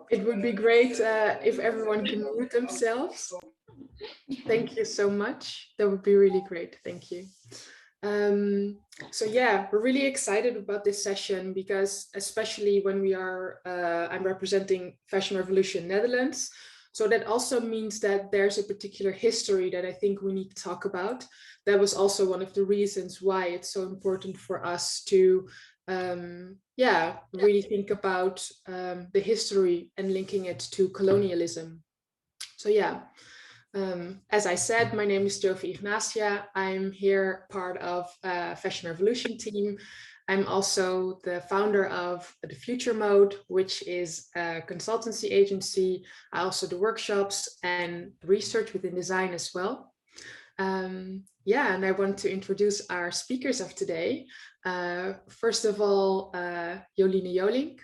It would be great if everyone can mute themselves. Thank you so much. That would be really great. Thank you. So yeah, we're really excited about this session because especially when we are, I'm representing Fashion Revolution Netherlands. So that also means that there's a particular history that I think we need to talk about. That was also one of the reasons why it's so important for us to really think about the history and linking it to colonialism. So yeah, as I said, my name is Yophi Ignacia. I'm here part of Fashion Revolution team. I'm also the founder of The Future Mode, which is a consultancy agency. I also do workshops and research within design as well. And I want to introduce our speakers of today. First of all, Joline Jolink.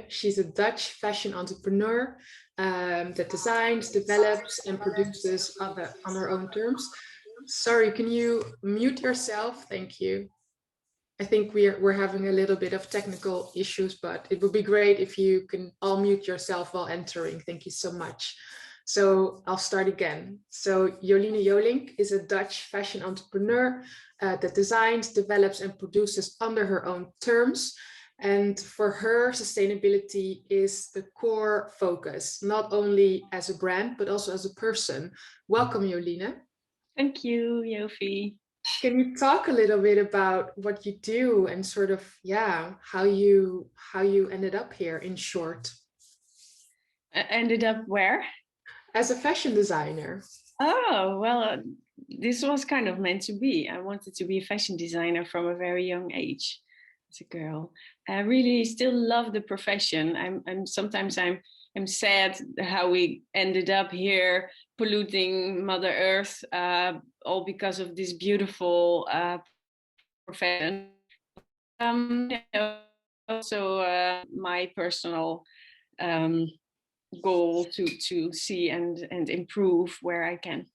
She's a Dutch fashion entrepreneur that designs, develops, and produces on her own terms. Sorry, can you mute yourself? Thank you. I think we're having a little bit of technical issues, but it would be great if you can all mute yourself while entering. Thank you so much. So I'll start again. So Joline Jolink is a Dutch fashion entrepreneur that designs, develops, and produces under her own terms. And for her, sustainability is the core focus, not only as a brand, but also as a person. Welcome, Joline. Thank you, Yophi. Can you talk a little bit about what you do and sort of, how you ended up here in short? Ended up where? As a fashion designer. Oh, well, this was kind of meant to be. I wanted to be a fashion designer from a very young age as a girl. I really still love the profession. Sometimes I'm sad how we ended up here polluting Mother Earth, all because of this beautiful profession. Also my personal goal to see and improve where I can.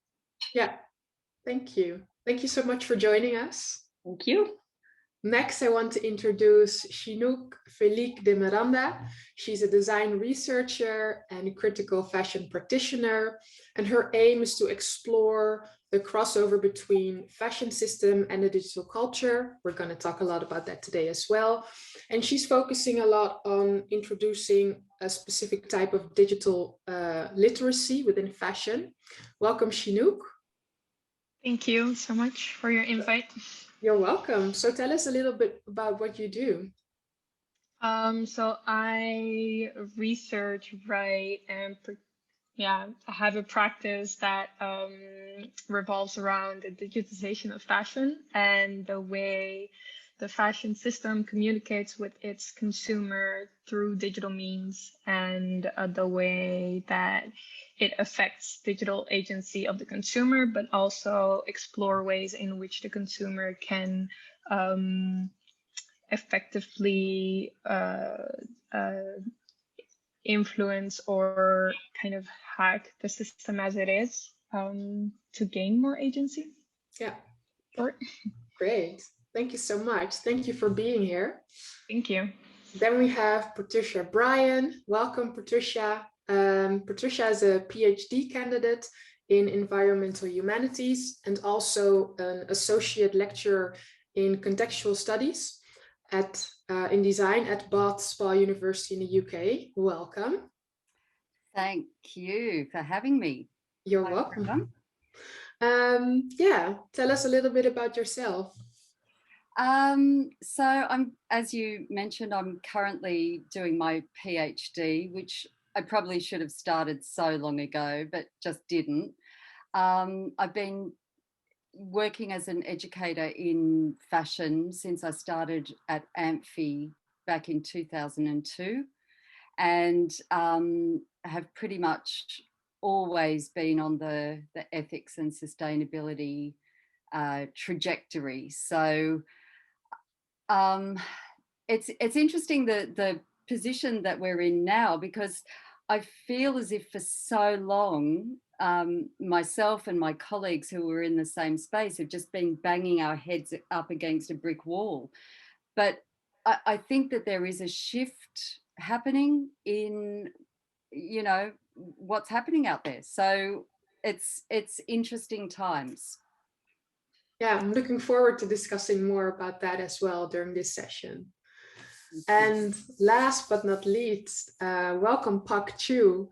Yeah, thank you. Thank you so much for joining us. Thank you. Next, I want to introduce Chinouk Filique de Miranda. She's a design researcher and a critical fashion practitioner, and her aim is to explore the crossover between fashion system and the digital culture. We're going to talk a lot about that today as well. And she's focusing a lot on introducing a specific type of digital literacy within fashion. Welcome, Chinouk. Thank you so much for your invite. You're welcome. So tell us a little bit about what you do. So I research, write, and I have a practice that revolves around the digitization of fashion and the way the fashion system communicates with its consumer through digital means, and the way that it affects digital agency of the consumer, but also explore ways in which the consumer can effectively influence or kind of hack the system as it is to gain more agency. Yeah. Short. Great. Thank you so much. Thank you for being here. Thank you. Then we have Patricia Brien. Welcome, Patricia. Patricia is a PhD candidate in environmental humanities and also an associate lecturer in contextual studies in design at Bath Spa University in the UK. Welcome. Thank you for having me. You're welcome. Tell us a little bit about yourself. So as you mentioned, I'm currently doing my PhD, which I probably should have started so long ago, but just didn't. I've been working as an educator in fashion since I started at Amphi back in 2002, and have pretty much always been on the ethics and sustainability trajectory. So it's interesting the position that we're in now, because I feel as if for so long myself and my colleagues who were in the same space have just been banging our heads up against a brick wall. But I think that there is a shift happening in, you know, what's happening out there. So it's interesting times. Yeah, I'm looking forward to discussing more about that as well during this session. And last but not least, welcome Pak Chiu.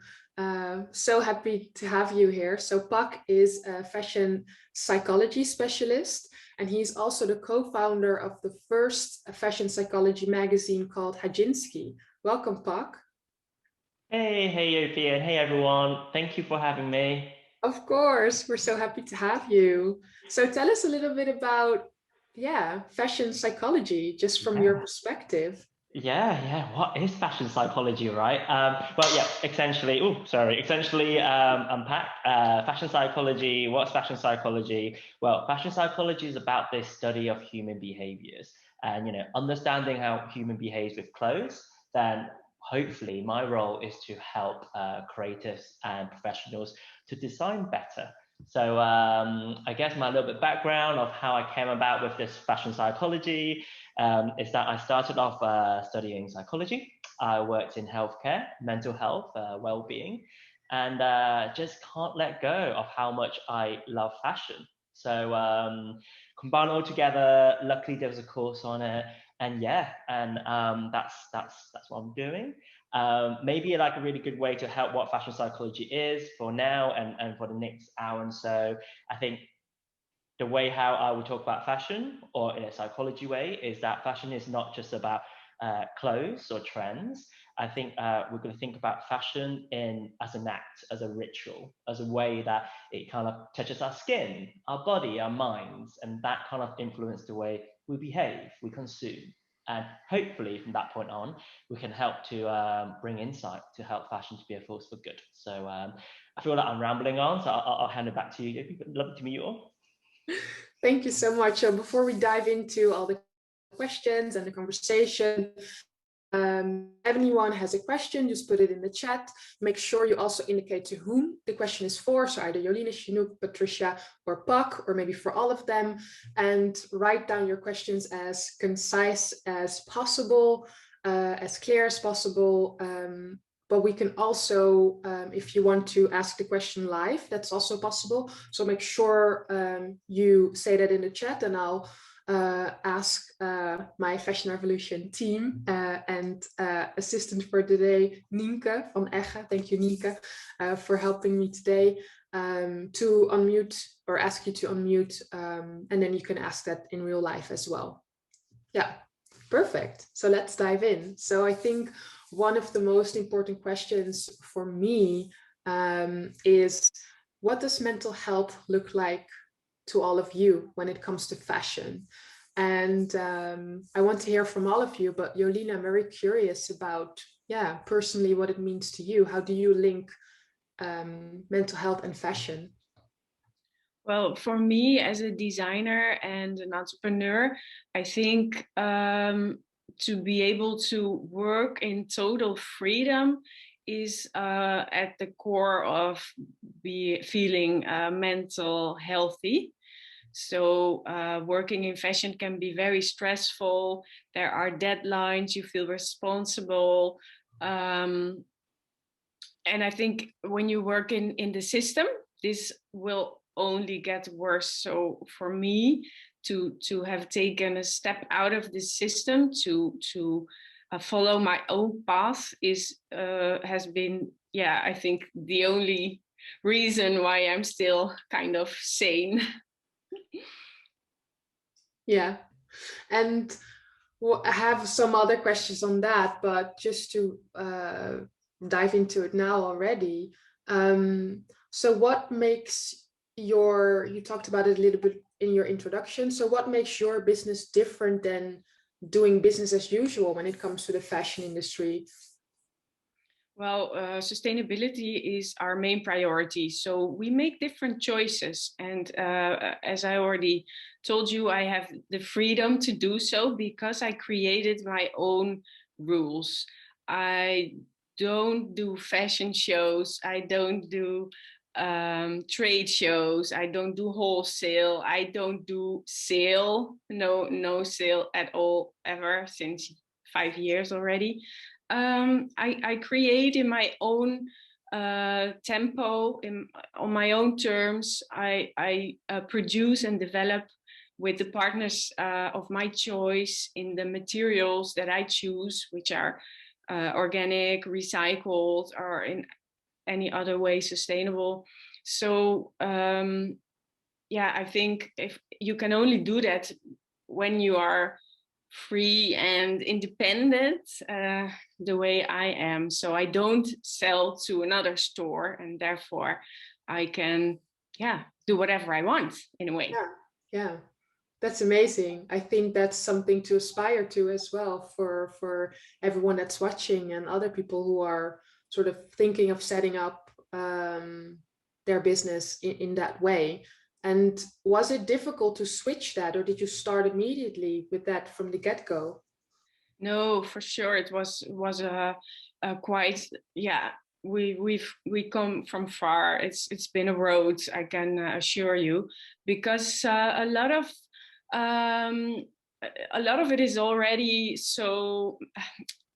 So happy to have you here. So Pak is a fashion psychology specialist, and he's also the co-founder of the first fashion psychology magazine called Hajinsky. Welcome, Pak. Hey Yophi, and hey everyone. Thank you for having me. Of course, we're so happy to have you. So tell us a little bit about, fashion psychology, just from your perspective. Yeah. What is fashion psychology, right? Essentially, unpack. Fashion psychology, what's fashion psychology? Well, fashion psychology is about this study of human behaviors and, understanding how human behaves with clothes. Then hopefully my role is to help creatives and professionals to design better. So I guess my little bit background of how I came about with this fashion psychology is that I started off studying psychology. I worked in healthcare, mental health, well-being, and just can't let go of how much I love fashion. So combine all together. Luckily, there was a course on it, and that's what I'm doing. Maybe like a really good way to help what fashion psychology is for now and for the next hour and so. I think the way how I would talk about fashion, or in a psychology way, is that fashion is not just about clothes or trends. I think we're going to think about fashion as an act, as a ritual, as a way that it kind of touches our skin, our body, our minds, and that kind of influences the way we behave, we consume. And hopefully from that point on, we can help to bring insight to help fashion to be a force for good. So I feel like I'm rambling on, so I'll hand it back to you. Love to meet you all. Thank you so much. So before we dive into all the questions and the conversation, if anyone has a question, just put it in the chat. Make sure you also indicate to whom the question is for, so either Joline, Chinouk, Patricia, or Pak, or maybe for all of them, and write down your questions as concise as possible, as clear as possible. But we can also, if you want to ask the question live, that's also possible. So make sure you say that in the chat, and I'll ask my Fashion Revolution team and assistant for today, Nienke van Egge. Thank you, Nienke, for helping me today to unmute or ask you to unmute, and then you can ask that in real life as well. Yeah, perfect. So let's dive in. So I think one of the most important questions for me is, what does mental health look like to all of you when it comes to fashion? And I want to hear from all of you, but Joline, I'm very curious about, personally what it means to you. How do you link mental health and fashion? Well, for me as a designer and an entrepreneur, I think to be able to work in total freedom is at the core of feeling mental healthy. So working in fashion can be very stressful. There are deadlines, you feel responsible. And I think when you work in the system, this will only get worse. So for me to have taken a step out of the system to follow my own path has been, I think the only reason why I'm still kind of sane. Yeah, and I have some other questions on that, but just to dive into it now already. So what makes you talked about it a little bit in your introduction. So what makes your business different than doing business as usual when it comes to the fashion industry? Well, sustainability is our main priority. So we make different choices. And as I already told you, I have the freedom to do so because I created my own rules. I don't do fashion shows. I don't do trade shows. I don't do wholesale. I don't do sale. No sale at all, ever, since 5 years already. I create in my own tempo, on my own terms. I produce and develop with the partners of my choice in the materials that I choose, which are organic, recycled, or in any other way sustainable. So yeah, I think if you can only do that when you are free and independent, the way I am. So I don't sell to another store, and therefore I can, yeah, do whatever I want in a way. Yeah. That's amazing. I think that's something to aspire to as well for everyone that's watching and other people who are sort of thinking of setting up their business in that way. And was it difficult to switch that, or did you start immediately with that from the get-go? No, for sure. It was a quite, yeah. We come from far. It's been a road, I can assure you, because a lot of it is already so,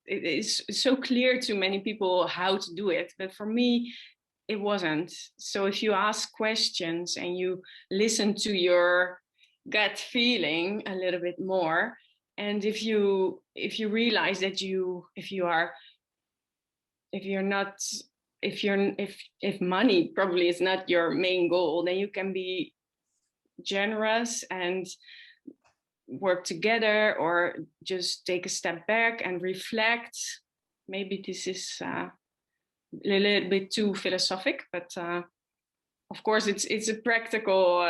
it is so clear to many people how to do it, but for me it wasn't. So if you ask questions and you listen to your gut feeling a little bit more, and if you realize that if money probably is not your main goal, then you can be generous and work together, or just take a step back and reflect. Maybe this is a little bit too philosophic, but of course it's a practical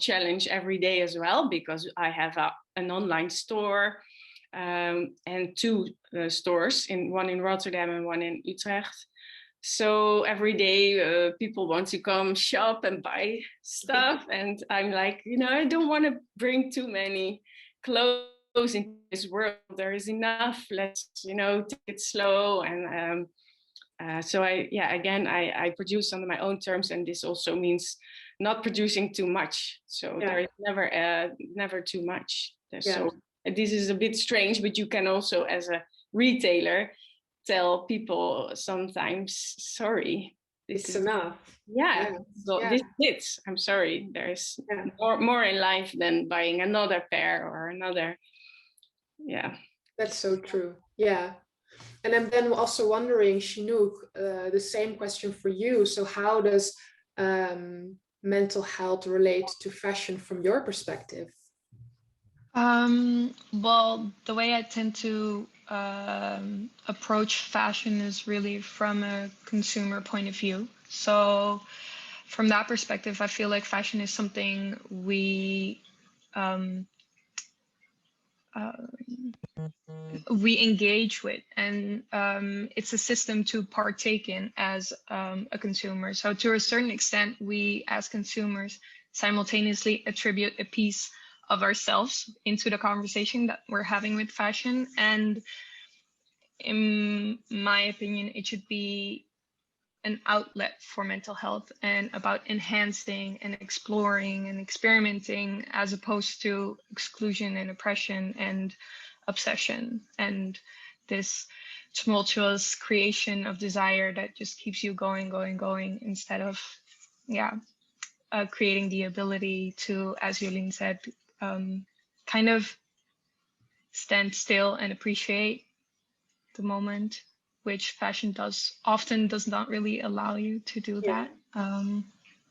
challenge every day as well, because I have an online store and two stores, one in Rotterdam and one in Utrecht. So every day people want to come shop and buy stuff, and I'm like, I don't want to bring too many clothes into this world. There is enough. Let's take it slow. And so I produce under my own terms, and this also means not producing too much. So there is never too much. So this is a bit strange, but you can also, as a retailer, tell people sometimes, sorry, this is enough. This fits. I'm sorry, there's more in life than buying another pair or another. That's so true. And I'm then also wondering, Chinouk, the same question for you. So how does mental health relate to fashion from your perspective? Well, the way I tend to approach fashion is really from a consumer point of view. So from that perspective, I feel like fashion is something we engage with, and it's a system to partake in as a consumer. So to a certain extent, we as consumers simultaneously attribute a piece of ourselves into the conversation that we're having with fashion. And in my opinion, it should be an outlet for mental health and about enhancing and exploring and experimenting, as opposed to exclusion and oppression and obsession and this tumultuous creation of desire that just keeps you going, instead of creating the ability to, as Joline said, kind of stand still and appreciate the moment, which fashion often does not really allow you to do that.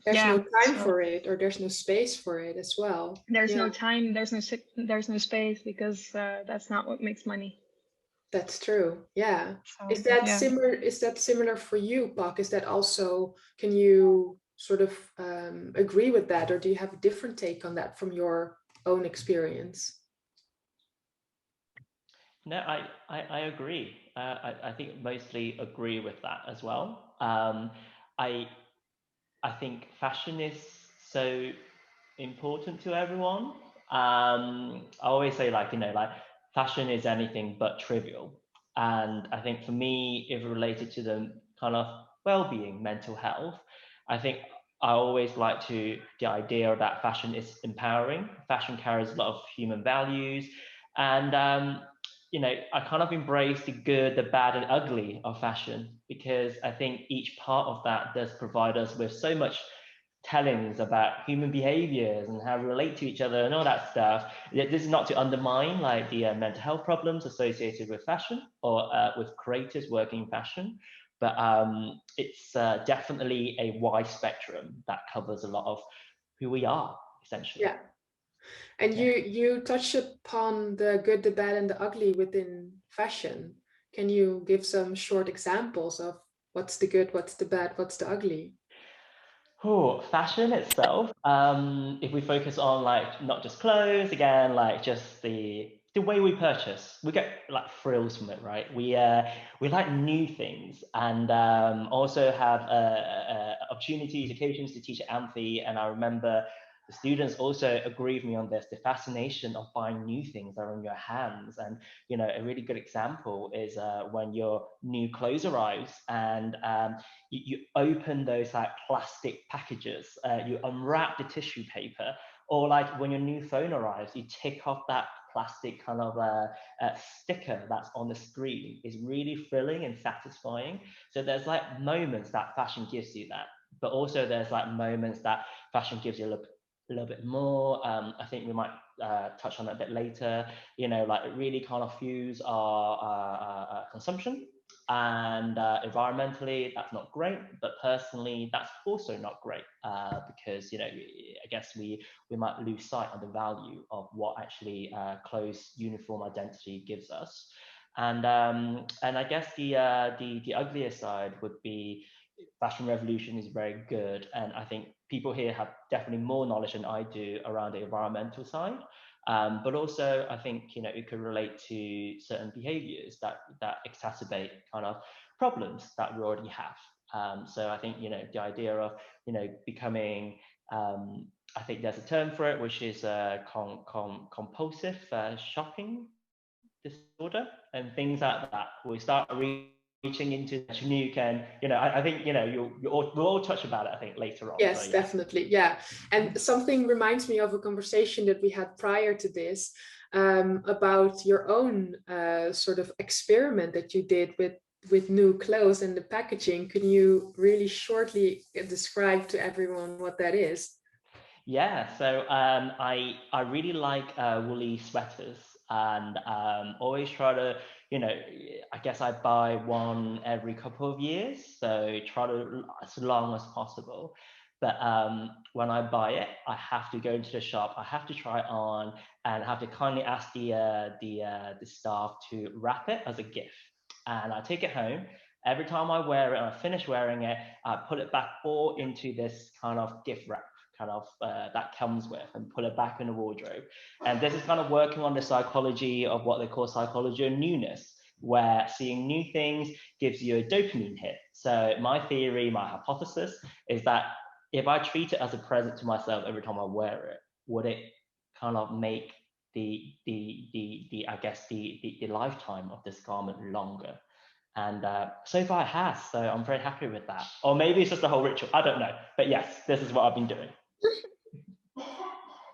There's no time for it, or there's no space for it as well. There's no time, there's no space, because that's not what makes money. That's true. So, is that similar? Is that similar for you, Pak? Is that also? Can you sort of agree with that, or do you have a different take on that from your own experience? No, I agree. I think mostly agree with that as well. I think fashion is so important to everyone. I always say, like fashion is anything but trivial. And I think for me, if related to the kind of well-being, mental health, I think I always like the idea that fashion is empowering. Fashion carries a lot of human values, and I kind of embrace the good, the bad, and ugly of fashion, because I think each part of that does provide us with so much tellings about human behaviors and how we relate to each other and all that stuff. This is not to undermine like the mental health problems associated with fashion or with creators working in fashion, but it's definitely a wide spectrum that covers a lot of who we are, essentially. Yeah. And Yeah. you touched upon the good, the bad, and the ugly within fashion. Can you give some short examples of what's the good, what's the bad, what's the ugly? Oh, fashion itself. If we focus on like not just clothes, again, like just the way we purchase, we get like thrills from it, right? We like new things, and also have opportunities, occasions to teach at Amphi. And I remember the students also agree with me on this: the fascination of buying new things that are in your hands. And a really good example is when your new clothes arrives, and you open those like plastic packages, you unwrap the tissue paper, or like when your new phone arrives, you tick off that plastic kind of sticker that's on the screen. Is really thrilling and satisfying. So there's like moments that fashion gives you that, but also there's like moments that fashion gives you a little bit more. I think we might touch on that a bit later. Like it really kind of fuels our consumption. And environmentally, that's not great, but personally, that's also not great because I guess we might lose sight of the value of what actually close uniform identity gives us. And I guess the uglier side would be fashion revolution is very good, and I think people here have definitely more knowledge than I do around the environmental side. But also, I think it could relate to certain behaviors that exacerbate kind of problems that we already have. So I think the idea of becoming I think there's a term for it, which is compulsive shopping disorder and things like that. We start reaching into Chinouk, and I think we'll all touch about it, I think, later on. Yes, so, yeah. definitely. Yeah. And something reminds me of a conversation that we had prior to this about your own sort of experiment that you did with new clothes and the packaging. Can you really shortly describe to everyone what that is? Yeah, so I really like woolly sweaters, and always try to, I guess I buy one every couple of years, so try to as long as possible. But when I buy it, I have to go into the shop, I have to try it on, and have to kindly ask the staff to wrap it as a gift. And I take it home. Every time I wear it and I finish wearing it, I put it back all into this kind of gift wrap kind of that comes with, and put it back in the wardrobe. And this is kind of working on the psychology of what they call psychology of newness, where seeing new things gives you a dopamine hit. So my theory, my hypothesis is that if I treat it as a present to myself every time I wear it, would it kind of make the I guess the lifetime of this garment longer? And so far it has, so I'm very happy with that. Or maybe it's just a whole ritual, I don't know. But yes, this is what I've been doing.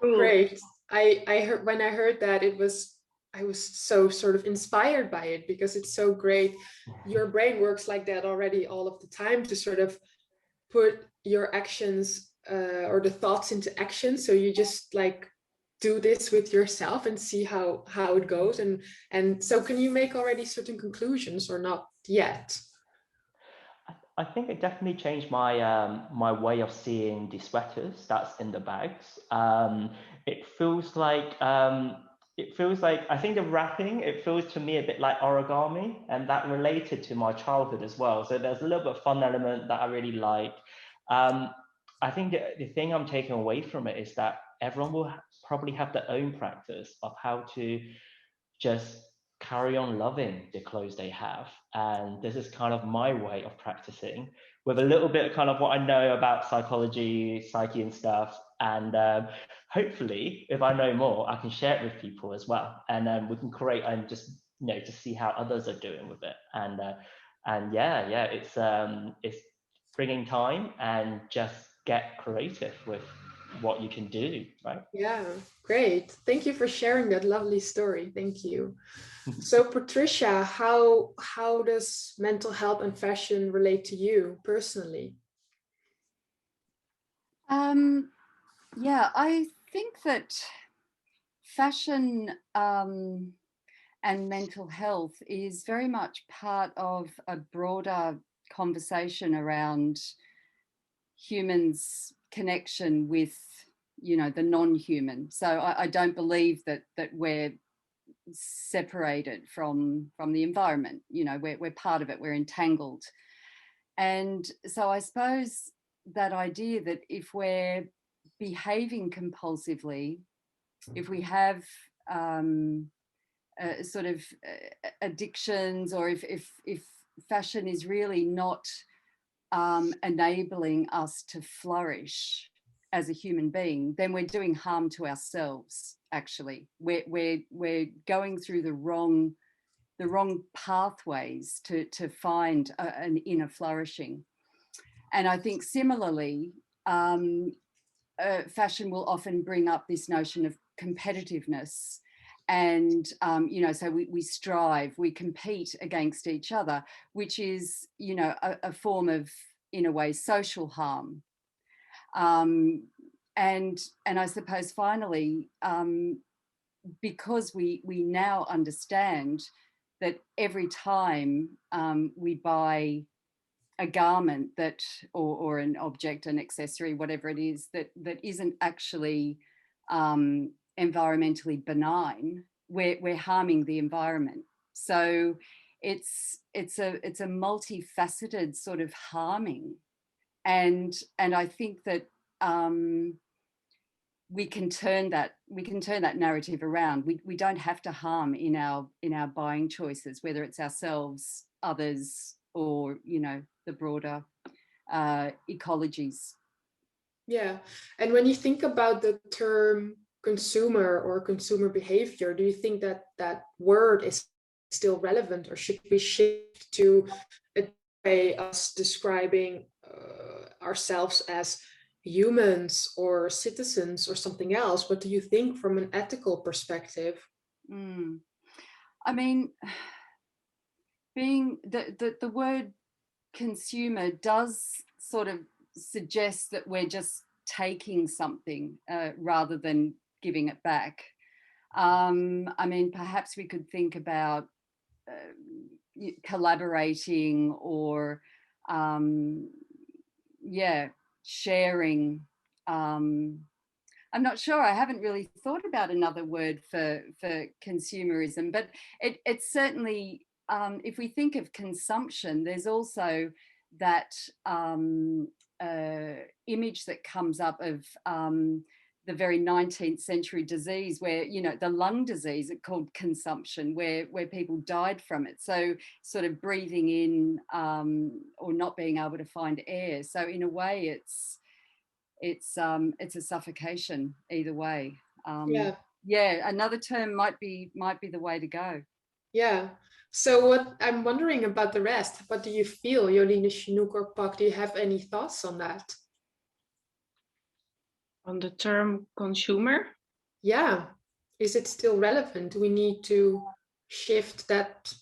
Cool. Great. I heard, when I heard that, I was so sort of inspired by it, because it's so great. Your brain works like that already all of the time, to sort of put your actions or the thoughts into action. So you just like do this with yourself and see how it goes. And so can you make already certain conclusions, or not yet? I think it definitely changed my my way of seeing the sweaters that's in the bags. It feels like I think the wrapping, it feels to me a bit like origami, and that related to my childhood as well. So there's a little bit of fun element that I really like. I think the thing I'm taking away from it is that everyone will probably have their own practice of how to just carry on loving the clothes they have. And this is kind of my way of practicing, with a little bit of kind of what I know about psychology, psyche and stuff. And hopefully, if I know more, I can share it with people as well. And then we can create and just, just see how others are doing with it. And yeah, it's bringing time and just get creative with what you can do, right? Yeah, great. Thank you for sharing that lovely story. Thank you. So Patricia, how does mental health and fashion relate to you personally? Yeah, I think that fashion and mental health is very much part of a broader conversation around humans' connection with, you know, the non-human. So I don't believe that we're separated from the environment. You know, we're part of it, we're entangled. And so I suppose that idea that if we're behaving compulsively, if we have sort of addictions, or if fashion is really not enabling us to flourish as a human being, then we're doing harm to ourselves. Actually, we're going through the wrong pathways to find an inner flourishing. And I think similarly, fashion will often bring up this notion of competitiveness. And, you know, so we strive, we compete against each other, which is, you know, a form of, in a way, social harm. And I suppose finally, because we now understand that every time we buy a garment that, or an object, an accessory, whatever it is, that isn't actually environmentally benign, we're harming the environment. So it's a multifaceted sort of harming, and I think that we can turn that narrative around. We don't have to harm in our buying choices, whether it's ourselves, others, or, you know, the broader ecologies. Yeah, and when you think about the term consumer or consumer behavior, do you think that that word is still relevant, or should we shift to a way of us describing ourselves as humans or citizens or something else? What do you think from an ethical perspective? I mean, being the word consumer does sort of suggest that we're just taking something rather than giving it back. I mean, perhaps we could think about collaborating, or yeah, sharing. I'm not sure. I haven't really thought about another word for consumerism, but it's certainly, if we think of consumption, there's also that image that comes up of the very 19th century disease, where, you know, the lung disease, it's called consumption, where people died from it. So sort of breathing in or not being able to find air. So in a way, it's a suffocation either way. Yeah, another term might be the way to go. Yeah. So what I'm wondering about the rest, what do you feel, Joline, Chinouk, or Pak? Do you have any thoughts on that? On the term consumer? Yeah. Is it still relevant? Do we need to shift that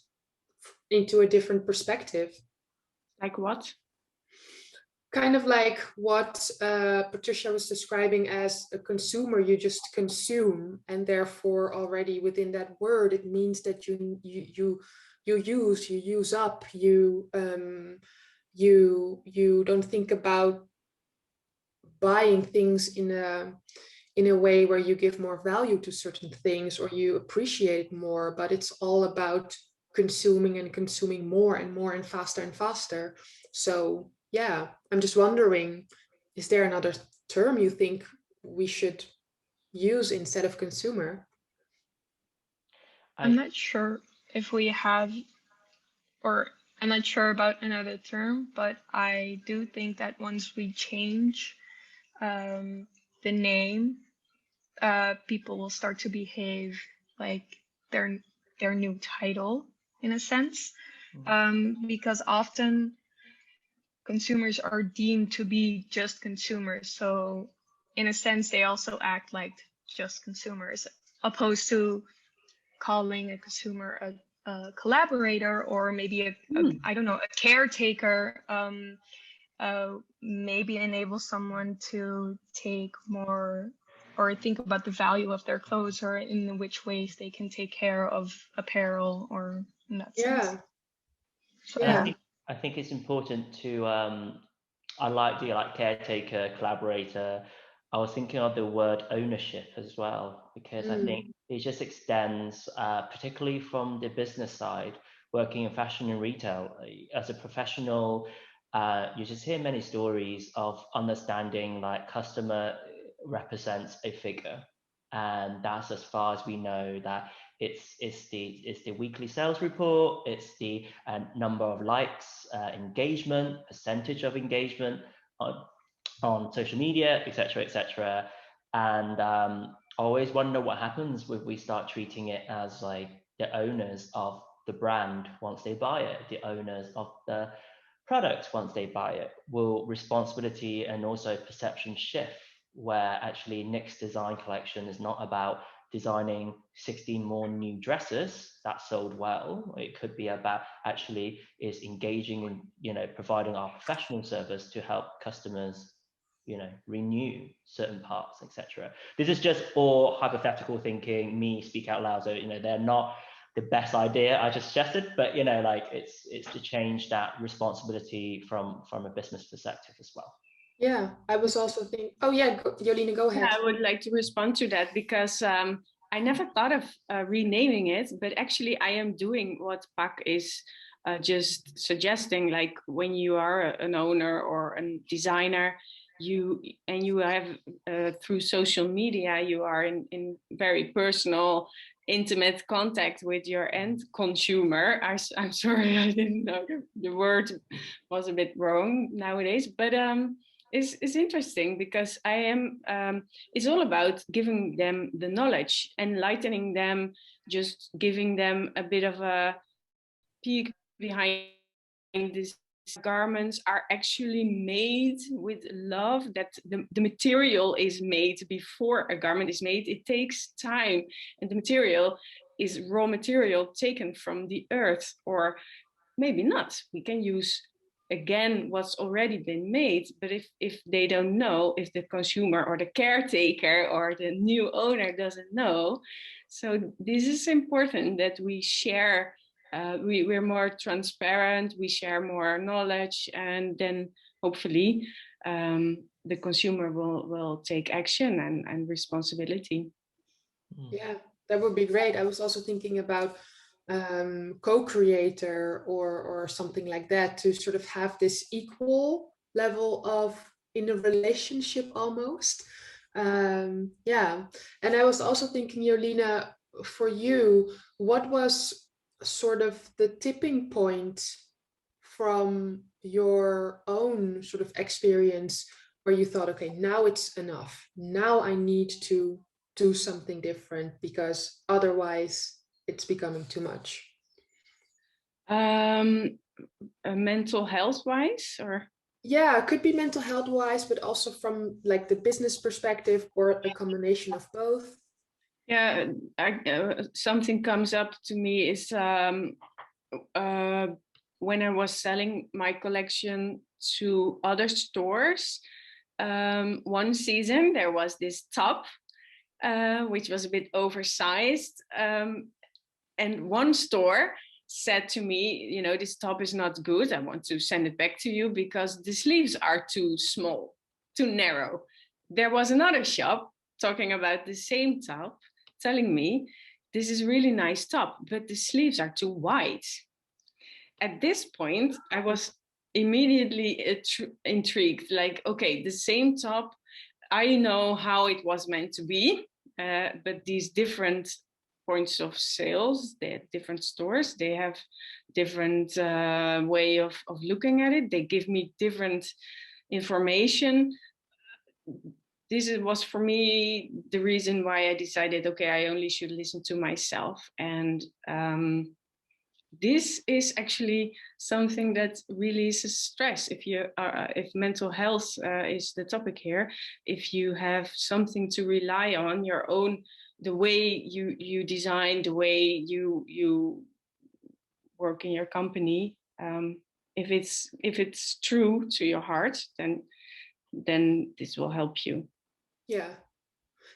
into a different perspective? Like what? Kind of like what Patricia was describing as a consumer. You just consume, and therefore already within that word, it means that you use up, you don't think about buying things in a way where you give more value to certain things, or you appreciate more, but it's all about consuming and consuming more and more and faster. So yeah, I'm just wondering, is there another term you think we should use instead of consumer? I'm not sure if we have, or I'm not sure about another term, but I do think that once we change the name, people will start to behave like their new title, in a sense, because often consumers are deemed to be just consumers. So in a sense, they also act like just consumers, opposed to calling a consumer a collaborator, or maybe I don't know, a caretaker. Maybe enable someone to take more, or think about the value of their clothes, or in which ways they can take care of apparel, or in that sense. So, Yeah. I think it's important to I like the caretaker, collaborator. I was thinking of the word ownership as well, because I think it just extends, particularly from the business side, working in fashion and retail. As a professional, you just hear many stories of understanding like customer represents a figure, and that's as far as we know. That it's the weekly sales report, it's the number of likes, engagement, percentage of engagement on social media, etc., etc. And I always wonder what happens when we start treating it as like the owners of the brand once they buy it, the owners of the product once they buy it. Will responsibility and also perception shift, where actually Nick's design collection is not about designing 16 more new dresses that sold well? It could be about actually is engaging in, you know, providing our professional service to help customers, you know, renew certain parts, etc. This is just all hypothetical thinking, me speak out loud, so you know they're not the best idea I just suggested, but you know, like it's to change that responsibility from a business perspective as well. Yeah, I was also thinking, oh yeah, Joline, go ahead. Yeah, I would like to respond to that, because I never thought of renaming it, but actually I am doing what Pak is just suggesting. Like when you are an owner or a designer, you have through social media, you are in very personal, intimate contact with your end consumer. I'm sorry, I didn't know the word was a bit wrong nowadays, but it's interesting, because I am it's all about giving them the knowledge, enlightening them, just giving them a bit of a peek behind these garments are actually made with love, that the material is made before a garment is made. It takes time, and the material is raw material taken from the earth, or maybe not. We can use again what's already been made, but if they don't know, if the consumer or the caretaker or the new owner doesn't know, so this is important that we share. We're more transparent, we share more knowledge, and then hopefully the consumer will take action and responsibility. Yeah, that would be great. I was also thinking about co-creator or something like that, to sort of have this equal level of in a relationship almost. Yeah, and I was also thinking, Joline, for you, what was sort of the tipping point from your own sort of experience where you thought, okay, now it's enough, now I need to do something different because otherwise it's becoming too much? Mental health wise, or? Yeah, it could be mental health wise, but also from like the business perspective, or a combination of both. Yeah, something comes up to me is when I was selling my collection to other stores. One season there was this top which was a bit oversized, and one store said to me, you know, this top is not good, I want to send it back to you because the sleeves are too small, too narrow. There was another shop talking about the same top, telling me this is really nice top, but the sleeves are too wide. At this point I was immediately intrigued, like, okay, the same top, I know how it was meant to be, but these different points of sales, they different stores, they have different way of looking at it. They give me different information. This was for me the reason why I decided, okay, I only should listen to myself and this is actually something that really is a stress. If mental health is the topic here, if you have something to rely on, your own, the way you design, the way you work in your company, if it's true to your heart, then this will help you. Yeah,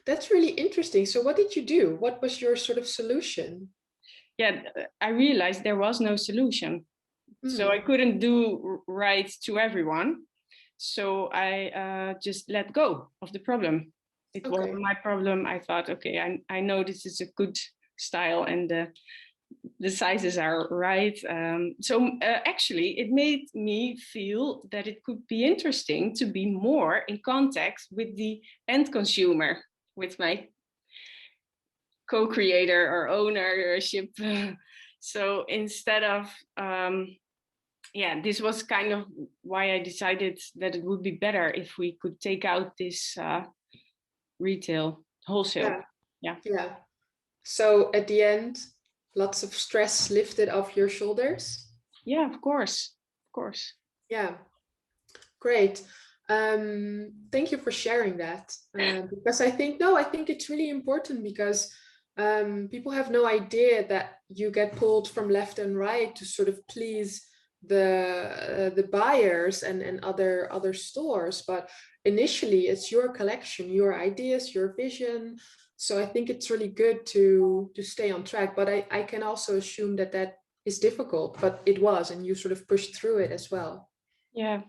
that's really interesting. So what did you do? What was your sort of solution? Yeah, I realized there was no solution. So I couldn't do right to everyone. So I just let go of the problem. It was my problem. I thought, okay, I know this is a good style and the sizes are right. So actually, it made me feel that it could be interesting to be more in contact with the end consumer, with my co-creator or ownership. So instead of, this was kind of why I decided that it would be better if we could take out this retail, wholesale. Yeah. So at the end, lots of stress lifted off your shoulders? Yeah, of course. Yeah, great. Thank you for sharing that. Because I think it's really important, because people have no idea that you get pulled from left and right to sort of please the buyers and other stores, but initially it's your collection, your ideas, your vision. So I think it's really good to stay on track, but I can also assume that is difficult, but it was, and you sort of pushed through it as well. Yeah,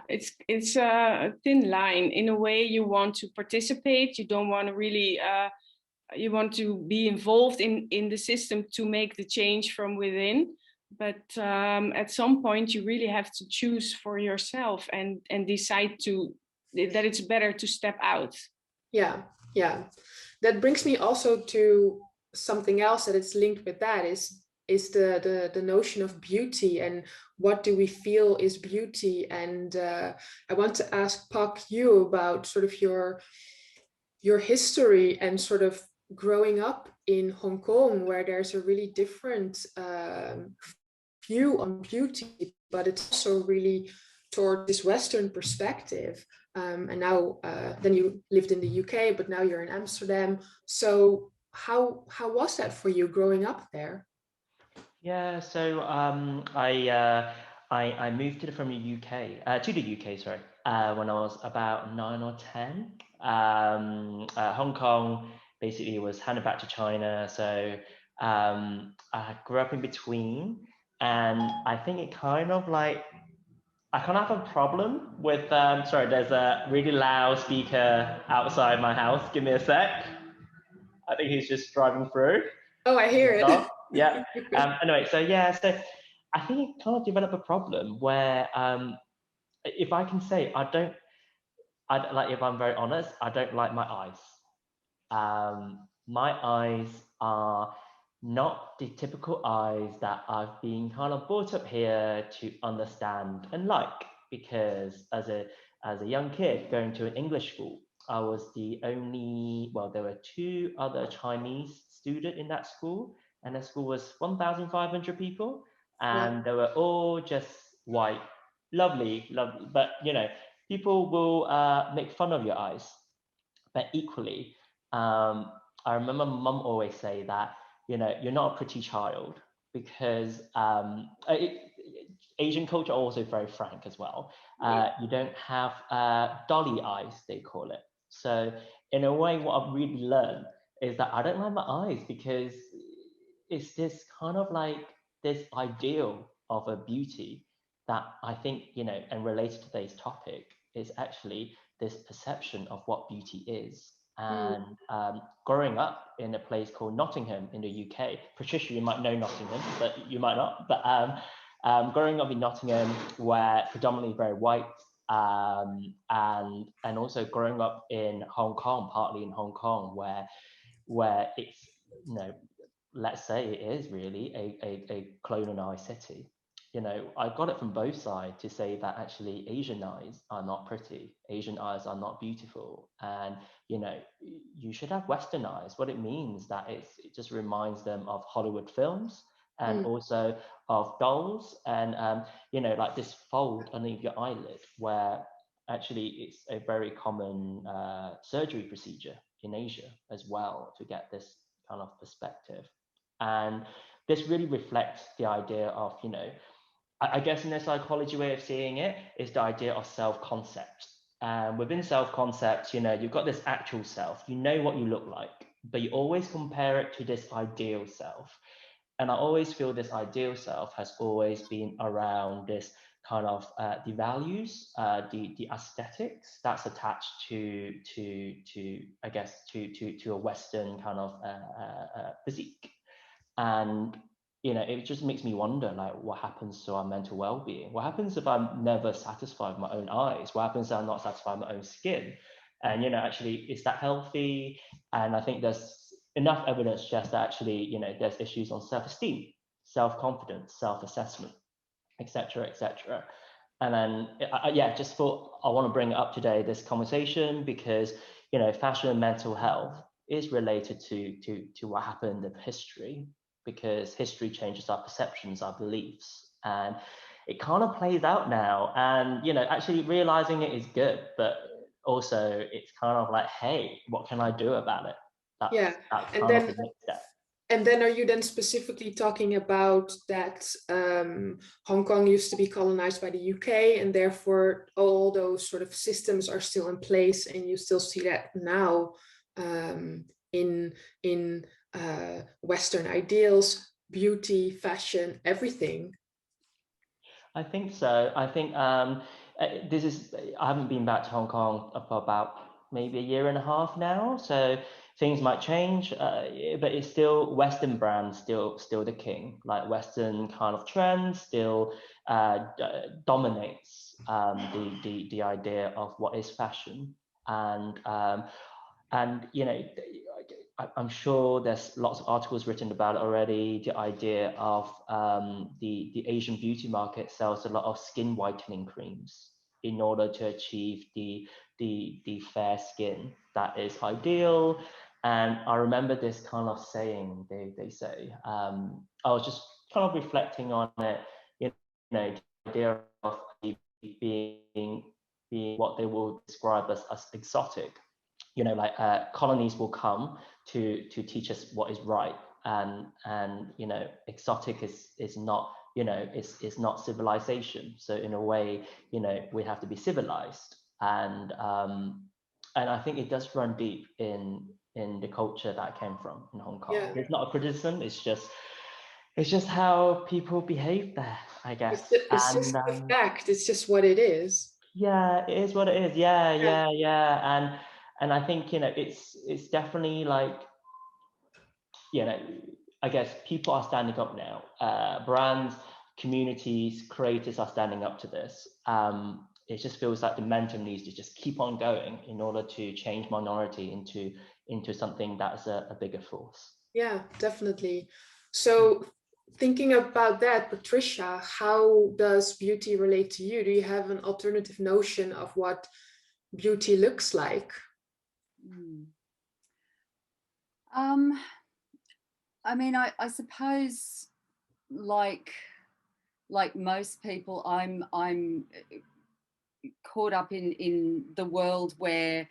it's a thin line. In a way, you want to participate, you don't want to really you want to be involved in the system to make the change from within. But at some point, you really have to choose for yourself and decide that it's better to step out. Yeah. That brings me also to something else that is linked with that is the notion of beauty, and what do we feel is beauty. And I want to ask Pak Chiu about sort of your history and sort of growing up in Hong Kong, where there's a really different view on beauty, but it's also really toward this Western perspective. And now then you lived in the UK, but now you're in Amsterdam. So how was that for you growing up there? Yeah, so I moved from the UK to the UK, sorry, when I was about 9 or 10. Hong Kong basically was handed back to China, so I grew up in between, and I think it kind of like I kind of have a problem with sorry, there's a really loud speaker outside my house. Give me a sec. I think he's just driving through. Oh, I hear it. Yeah. Anyway, so I think it kind of developed a problem where if I can say if I'm very honest, I don't like my eyes. My eyes are not the typical eyes that I've been kind of brought up here to understand and like, because as a young kid going to an English school, I was the only, well, there were 2 other Chinese students in that school, and the school was 1,500 people, and they were all just white, lovely, but people will make fun of your eyes. But equally, I remember mum always say that, you're not a pretty child, because Asian culture also very frank as well. You don't have dolly eyes, they call it. So in a way, what I've really learned is that I don't like my eyes, because it's this kind of like this ideal of a beauty that I think, and related to today's topic, is actually this perception of what beauty is. And growing up in a place called Nottingham in the UK, Patricia, you might know Nottingham, but you might not. But growing up in Nottingham, where predominantly very white, and also growing up in Hong Kong, partly in Hong Kong, where it's, let's say it is really a colonialized city. I got it from both sides to say that actually Asian eyes are not pretty, Asian eyes are not beautiful, and you should have Western eyes. What it means that it just reminds them of Hollywood films, and also of dolls, and you know, like this fold underneath your eyelid, where actually it's a very common surgery procedure in Asia as well, to get this kind of perspective. And this really reflects the idea of, you know, I guess in a psychology way of seeing it is the idea of self-concept. And within self-concept, you know, you've got this actual self, you know what you look like, but you always compare it to this ideal self. And I always feel this ideal self has always been around this kind of the values, the aesthetics that's attached to I guess to a Western kind of physique. And you know, it just makes me wonder, like, what happens to our mental well-being? What happens if I'm never satisfied with my own eyes? What happens if I'm not satisfied with my own skin? And you know, actually, is that healthy? And I think there's enough evidence just that actually, you know, there's issues on self-esteem, self-confidence, self-assessment, etc., etc. And then, yeah, just thought I want to bring up today this conversation because, you know, fashion and mental health is related to what happened in history, because history changes our perceptions, our beliefs, and it kind of plays out now. And you know, actually realizing it is good, but also it's kind of like, hey, what can I do about it? That's and kind of the next step. And then are you then specifically talking about that Hong Kong used to be colonized by the UK, and therefore all those sort of systems are still in place, and you still see that now in Western ideals, beauty, fashion, everything? I think so. I think this is, I haven't been back to Hong Kong for about maybe a year and a half now, so things might change, but it's still Western brands, still the king. Like Western kind of trends still dominates the idea of what is fashion. And you know, I'm sure there's lots of articles written about it already. The idea of the Asian beauty market sells a lot of skin whitening creams in order to achieve the fair skin that is ideal. And I remember this kind of saying they say. I was just kind of reflecting on it. You know, the idea of being what they will describe as exotic. You know, like colonies will come to teach us what is right, and you know, exotic is not, you know, is not civilization. So in a way, you know, we have to be civilized, and I think it does run deep in the culture that I came from in Hong Kong. Yeah. It's not a criticism, it's just how people behave there, I guess. It's just a fact, it's just what it is. Yeah, it is what it is. Yeah. And I think, you know, it's definitely like, you know, I guess people are standing up now. Brands, communities, creators are standing up to this. It just feels like the momentum needs to just keep on going in order to change minority into something that's a bigger force. Yeah, definitely. So thinking about that, Patricia, how does beauty relate to you? Do you have an alternative notion of what beauty looks like? I mean, I suppose like most people, I'm caught up in the world where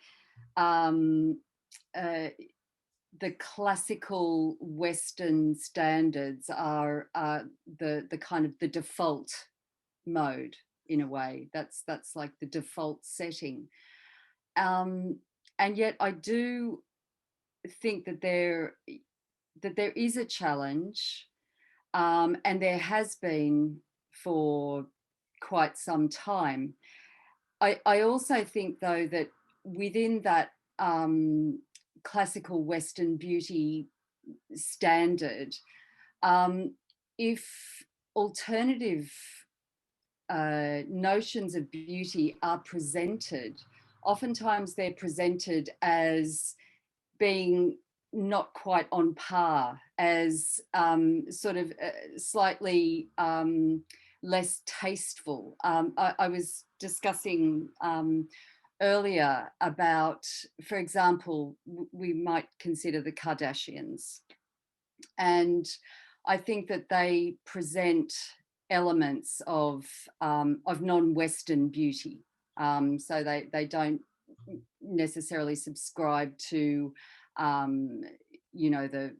the classical Western standards are the kind of the default mode in a way. That's like the default setting. And yet I do think that there is a challenge, and there has been for quite some time. I also think, though, that within that classical Western beauty standard, if alternative notions of beauty are presented, oftentimes they're presented as being not quite on par, as sort of slightly less tasteful. I was discussing earlier about, for example, we might consider the Kardashians. And I think that they present elements of non-Western beauty. So they don't necessarily subscribe to, you know, the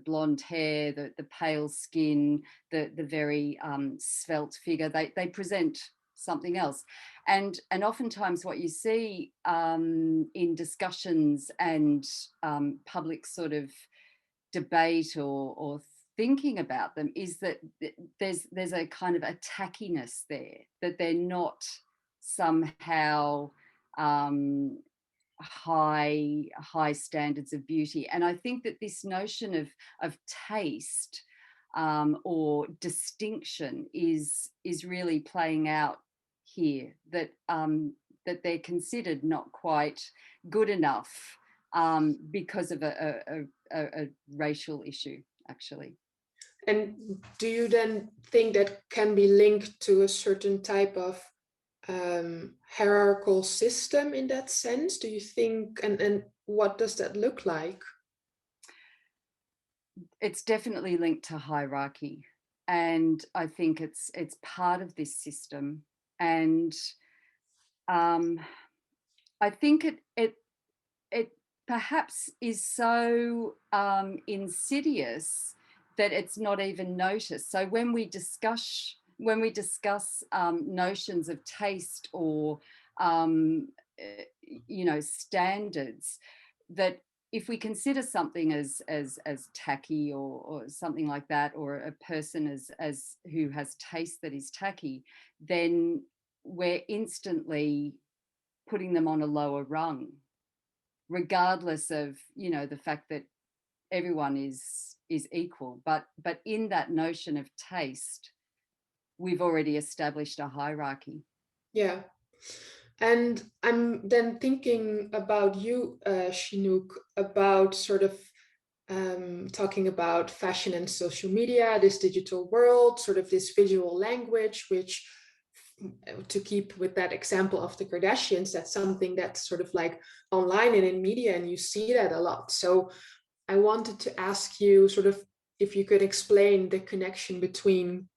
blonde hair, the pale skin, the very svelte figure. They present something else, and oftentimes what you see in discussions and public sort of debate or thinking about them is that there's a kind of a tackiness there, that they're not somehow high standards of beauty. And I think that this notion of taste or distinction is really playing out here, that that they're considered not quite good enough because of a racial issue, actually. And do you then think that can be linked to a certain type of hierarchical system in that sense? Do you think, and what does that look like? It's definitely linked to hierarchy, and I think it's part of this system. And I think it perhaps is so insidious that it's not even noticed. So when we discuss notions of taste or you know, standards, that if we consider something as tacky or something like that, or a person as who has taste that is tacky, then we're instantly putting them on a lower rung, regardless of, you know, the fact that everyone is equal. But in that notion of taste, we've already established a hierarchy. Yeah. And I'm then thinking about you, Chinouk, about sort of talking about fashion and social media, this digital world, sort of this visual language, which, to keep with that example of the Kardashians, that's something that's sort of like online and in media, and you see that a lot. So I wanted to ask you sort of if you could explain the connection between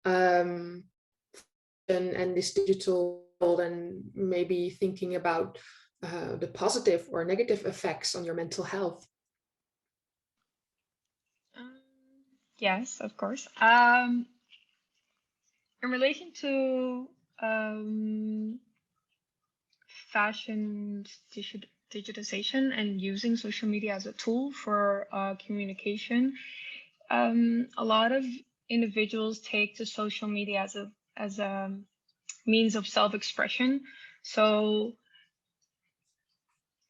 and this digital world, and maybe thinking about the positive or negative effects on your mental health. Yes, of course. In relation to fashion digitization and using social media as a tool for communication, a lot of individuals take to social media as a means of self-expression. So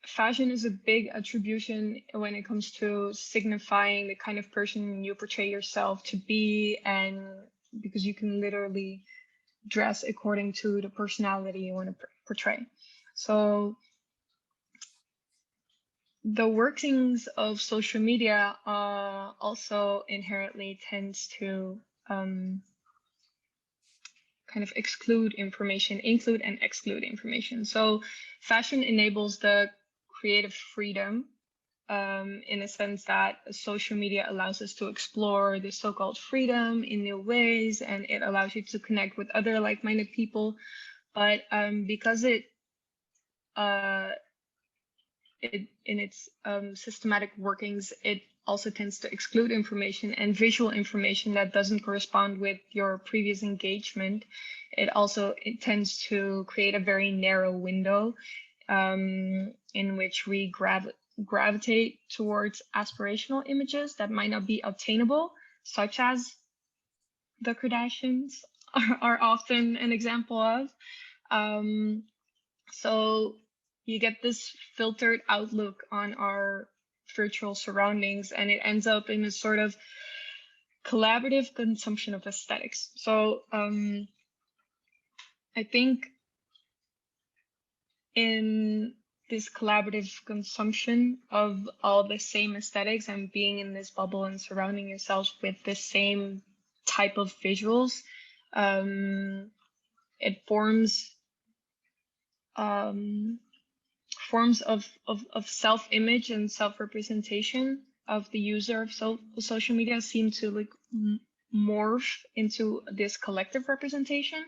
fashion is a big attribution when it comes to signifying the kind of person you portray yourself to be, and because you can literally dress according to the personality you want to portray. So the workings of social media also inherently tends to kind of include and exclude information. So fashion enables the creative freedom in a sense that social media allows us to explore the so-called freedom in new ways, and it allows you to connect with other like-minded people. But because it in its systematic workings, it also tends to exclude information and visual information that doesn't correspond with your previous engagement. It tends to create a very narrow window in which we gravitate towards aspirational images that might not be obtainable, such as the Kardashians are often an example of. So you get this filtered outlook on our virtual surroundings, and it ends up in a sort of collaborative consumption of aesthetics. So I think in this collaborative consumption of all the same aesthetics and being in this bubble and surrounding yourselves with the same type of visuals, it forms forms of self-image and self-representation of the user of social media seem to like morph into this collective representation,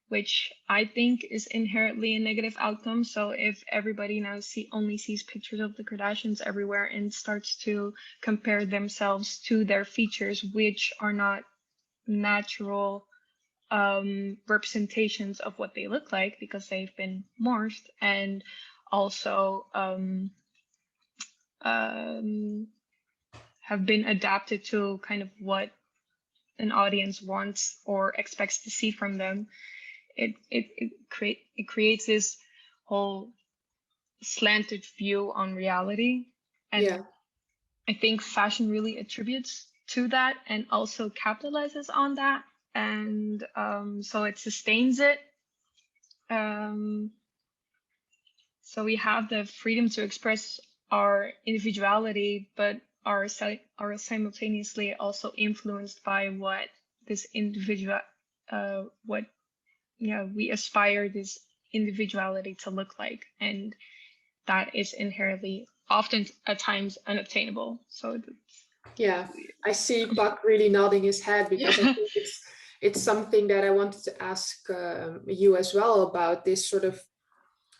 which I think is inherently a negative outcome. So if everybody now only sees pictures of the Kardashians everywhere and starts to compare themselves to their features, which are not natural representations of what they look like because they've been morphed and also have been adapted to kind of what an audience wants or expects to see from them, it creates this whole slanted view on reality. And Yeah. I think fashion really attributes to that and also capitalizes on that. And so it sustains it. So we have the freedom to express our individuality, but are simultaneously also influenced by what this individual, we aspire this individuality to look like, and that is inherently often at times unobtainable. So Yeah, I see Pak really nodding his head because I think it's something that I wanted to ask you as well about this sort of,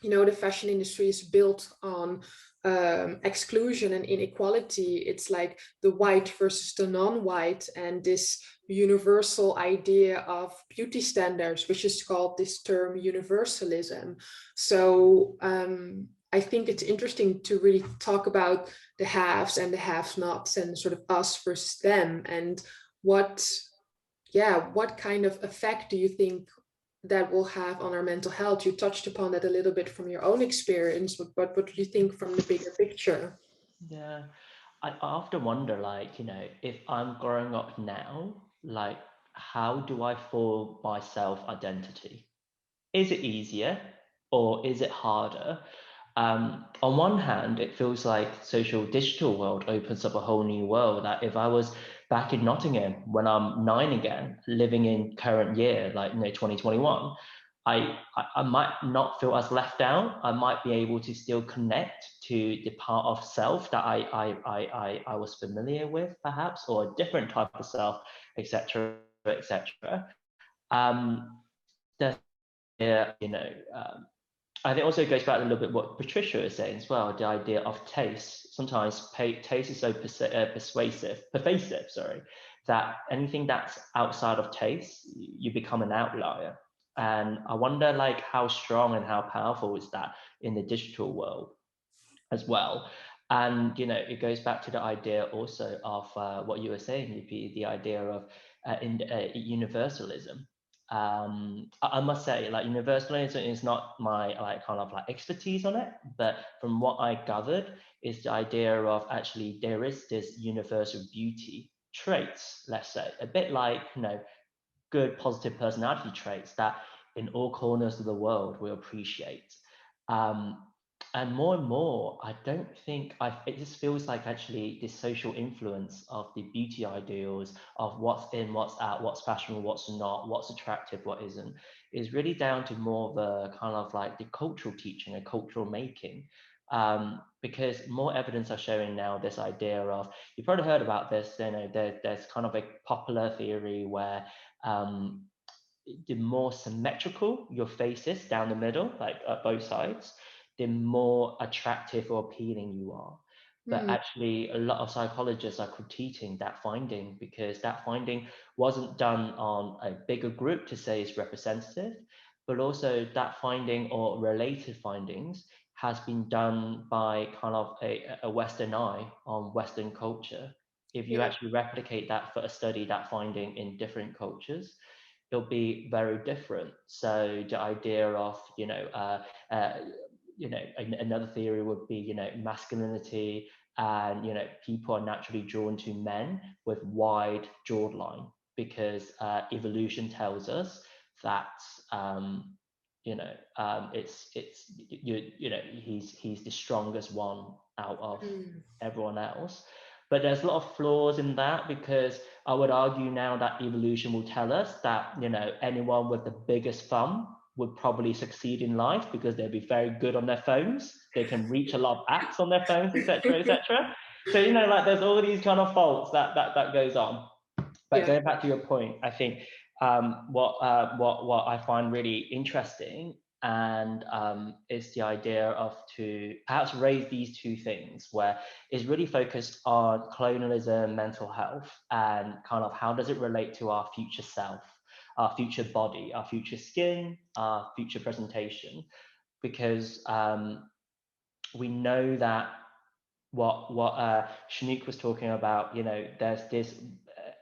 the fashion industry is built on exclusion and inequality. It's like the white versus the non-white, and this universal idea of beauty standards, which is called this term universalism. So I think it's interesting to really talk about the haves and the have-nots and sort of us versus them, and what kind of effect do you think that will have on our mental health? You touched upon that a little bit from your own experience, but what do you think from the bigger picture? Yeah, I often wonder, like, if I'm growing up now, like, how do I form my self-identity? Is it easier or is it harder? On one hand, it feels like social digital world opens up a whole new world. That if I was back in Nottingham when I'm 9 again, living in current year, like 2021, I might not feel as left out. I might be able to still connect to the part of self that I was familiar with, perhaps, or a different type of self, etc., etc. I think also it goes back a little bit what Patricia is saying as well, the idea of taste. Sometimes taste is so pervasive, that anything that's outside of taste, you become an outlier. And I wonder, like, how strong and how powerful is that in the digital world as well. And it goes back to the idea also of what you were saying, Yophi, the idea of universalism. I must say, like, universalism is not my kind of expertise on it, but from what I gathered is the idea of actually there is this universal beauty traits, let's say, a bit like good positive personality traits that in all corners of the world we appreciate. And more, I don't think it just feels like actually this social influence of the beauty ideals of what's in, what's out, what's fashionable, what's not, what's attractive, what isn't, is really down to more of a kind of like the cultural teaching and cultural making. Because more evidence are showing now this idea of, you've probably heard about this, there's kind of a popular theory where the more symmetrical your face is down the middle, like both sides, the more attractive or appealing you are. But actually, a lot of psychologists are critiquing that finding, because that finding wasn't done on a bigger group to say it's representative, but also that finding or related findings has been done by kind of a Western eye on Western culture. If you actually replicate that for a study, that finding in different cultures, it'll be very different. So the idea of, another theory would be, masculinity, and people are naturally drawn to men with wide jawline, because evolution tells us that he's the strongest one out of everyone else. But there's a lot of flaws in that, because I would argue now that evolution will tell us that anyone with the biggest thumb would probably succeed in life, because they'll be very good on their phones. they can reach a lot of apps on their phones, etc., etc. So, you know, like there's all these kind of faults that goes on. But going back to your point, I think what I find really interesting and is the idea of to perhaps raise these two things, where it's really focused on colonialism, mental health, and kind of how does it relate to our future self, our future body, our future skin, our future presentation, because we know that what Chinouk was talking about, you know, there's this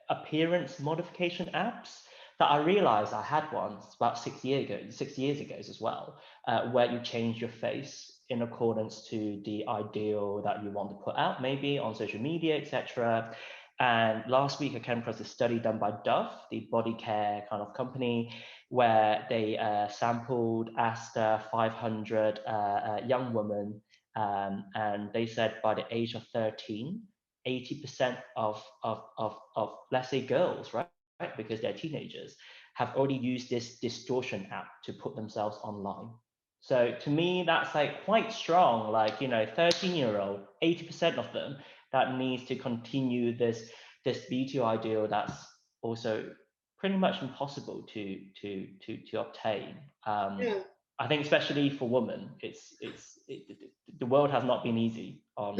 appearance modification apps that I realized I had once about 6 years ago as well, where you change your face in accordance to the ideal that you want to put out, maybe on social media, etc. And last week I came across a study done by Dove, the body care kind of company, where they asked 500 young women, and they said by the age of 13, 80% of let's say girls, right, because they're teenagers, have already used this distortion app to put themselves online. So to me, that's like quite strong. Like, you know, 13-year-old, 80% of them that needs to continue this beauty ideal that's also pretty much impossible to obtain. I think especially for women, the world has not been easy on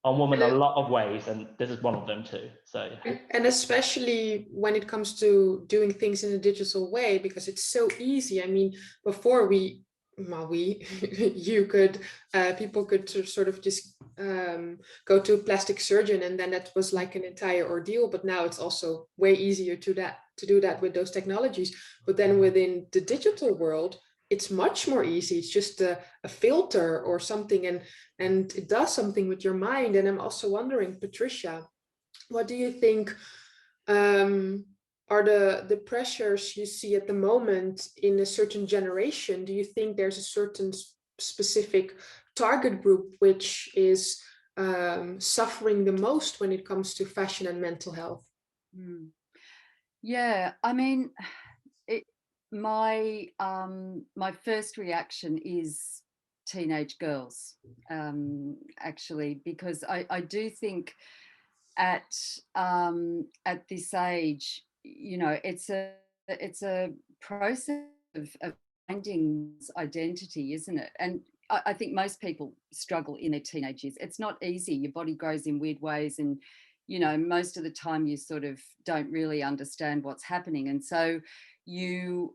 women a lot of ways, and this is one of them too. So and especially when it comes to doing things in a digital way, because it's so easy. I mean, before people could sort of just go to a plastic surgeon, and then that was like an entire ordeal. But now it's also way easier to do that with those technologies. But then within the digital world, it's much more easy. It's just a filter or something, and it does something with your mind. And I'm also wondering, Patricia, what do you think are the pressures you see at the moment in a certain generation? Do you think there's a certain specific target group which is suffering the most when it comes to fashion and mental health? Yeah, I mean, my first reaction is teenage girls, actually, because I do think at this age, you know, it's a process of finding identity, isn't it? And I think most people struggle in their teenage years. It's not easy. Your body grows in weird ways, and you know, most of the time you sort of don't really understand what's happening. And so you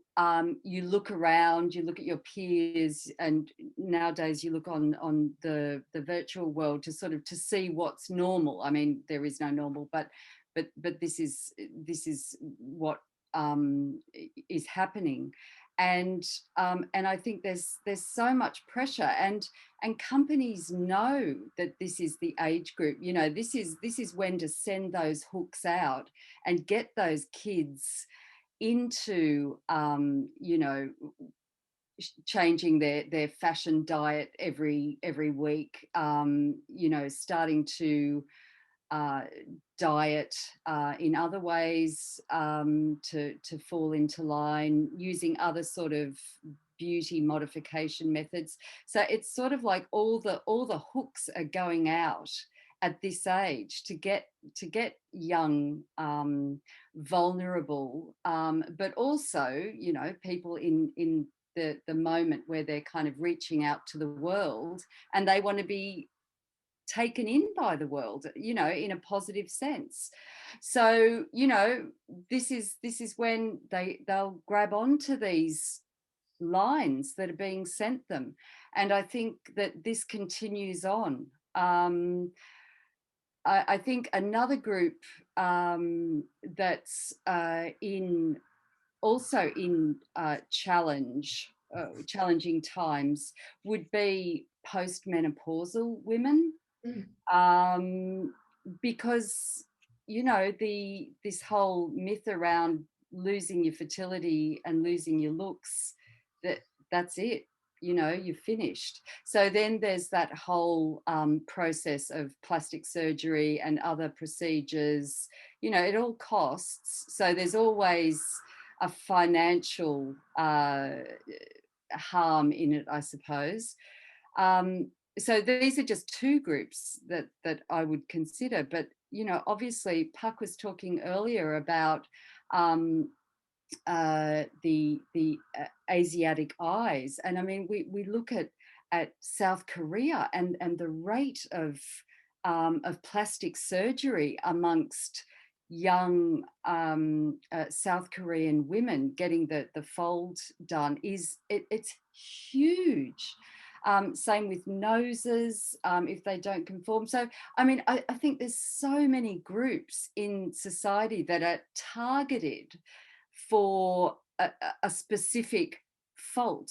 look around, you look at your peers, and nowadays you look on the virtual world to sort of to see what's normal. I mean, there is no normal, but this is what is happening. And I think there's so much pressure, and companies know that this is the age group. You know, this is when to send those hooks out and get those kids into you know, changing their fashion diet every week, you know, starting to diet in other ways to fall into line, using other sort of beauty modification methods. So it's sort of like all the hooks are going out at this age to get young, vulnerable, but also, you know, people in the moment where they're kind of reaching out to the world and they want to be taken in by the world, you know, in a positive sense. So, you know, this is when they'll grab onto these lines that are being sent them. And I think that this continues on. I think another group that's also in challenging times would be postmenopausal women, because, you know, this whole myth around losing your fertility and losing your looks, that's it. You know, you're finished. So then there's that whole process of plastic surgery and other procedures. You know, it all costs. So there's always a financial harm in it, I suppose. so these are just two groups that I would consider. But, you know, obviously Pak was talking earlier about the Asiatic eyes. And I mean, we look at South Korea and the rate of plastic surgery amongst young South Korean women getting the fold done it's huge. Same with noses, if they don't conform. So, I mean, I think there's so many groups in society that are targeted for a specific fault,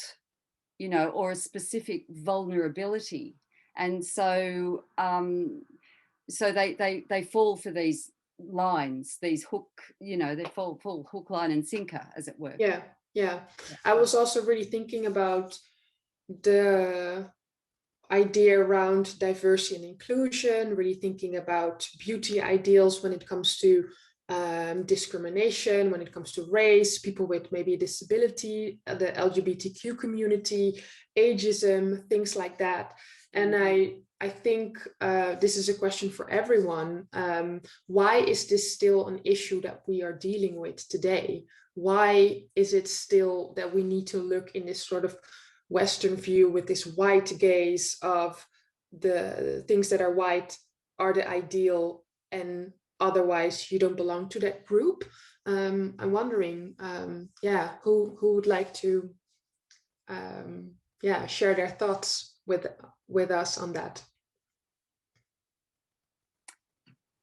you know, or a specific vulnerability. And so, so they fall for these lines, these hook, you know, they fall hook, line and sinker, as it were. Yeah. I was also really thinking about the idea around diversity and inclusion, really thinking about beauty ideals when it comes to discrimination, when it comes to race, people with maybe a disability, the LGBTQ community, ageism, things like that. And I think this is a question for everyone. Why is this still an issue that we are dealing with today? Why is it still that we need to look in this sort of Western view with this white gaze of the things that are white are the ideal and otherwise you don't belong to that group? I'm wondering, who would like to share their thoughts with us on that?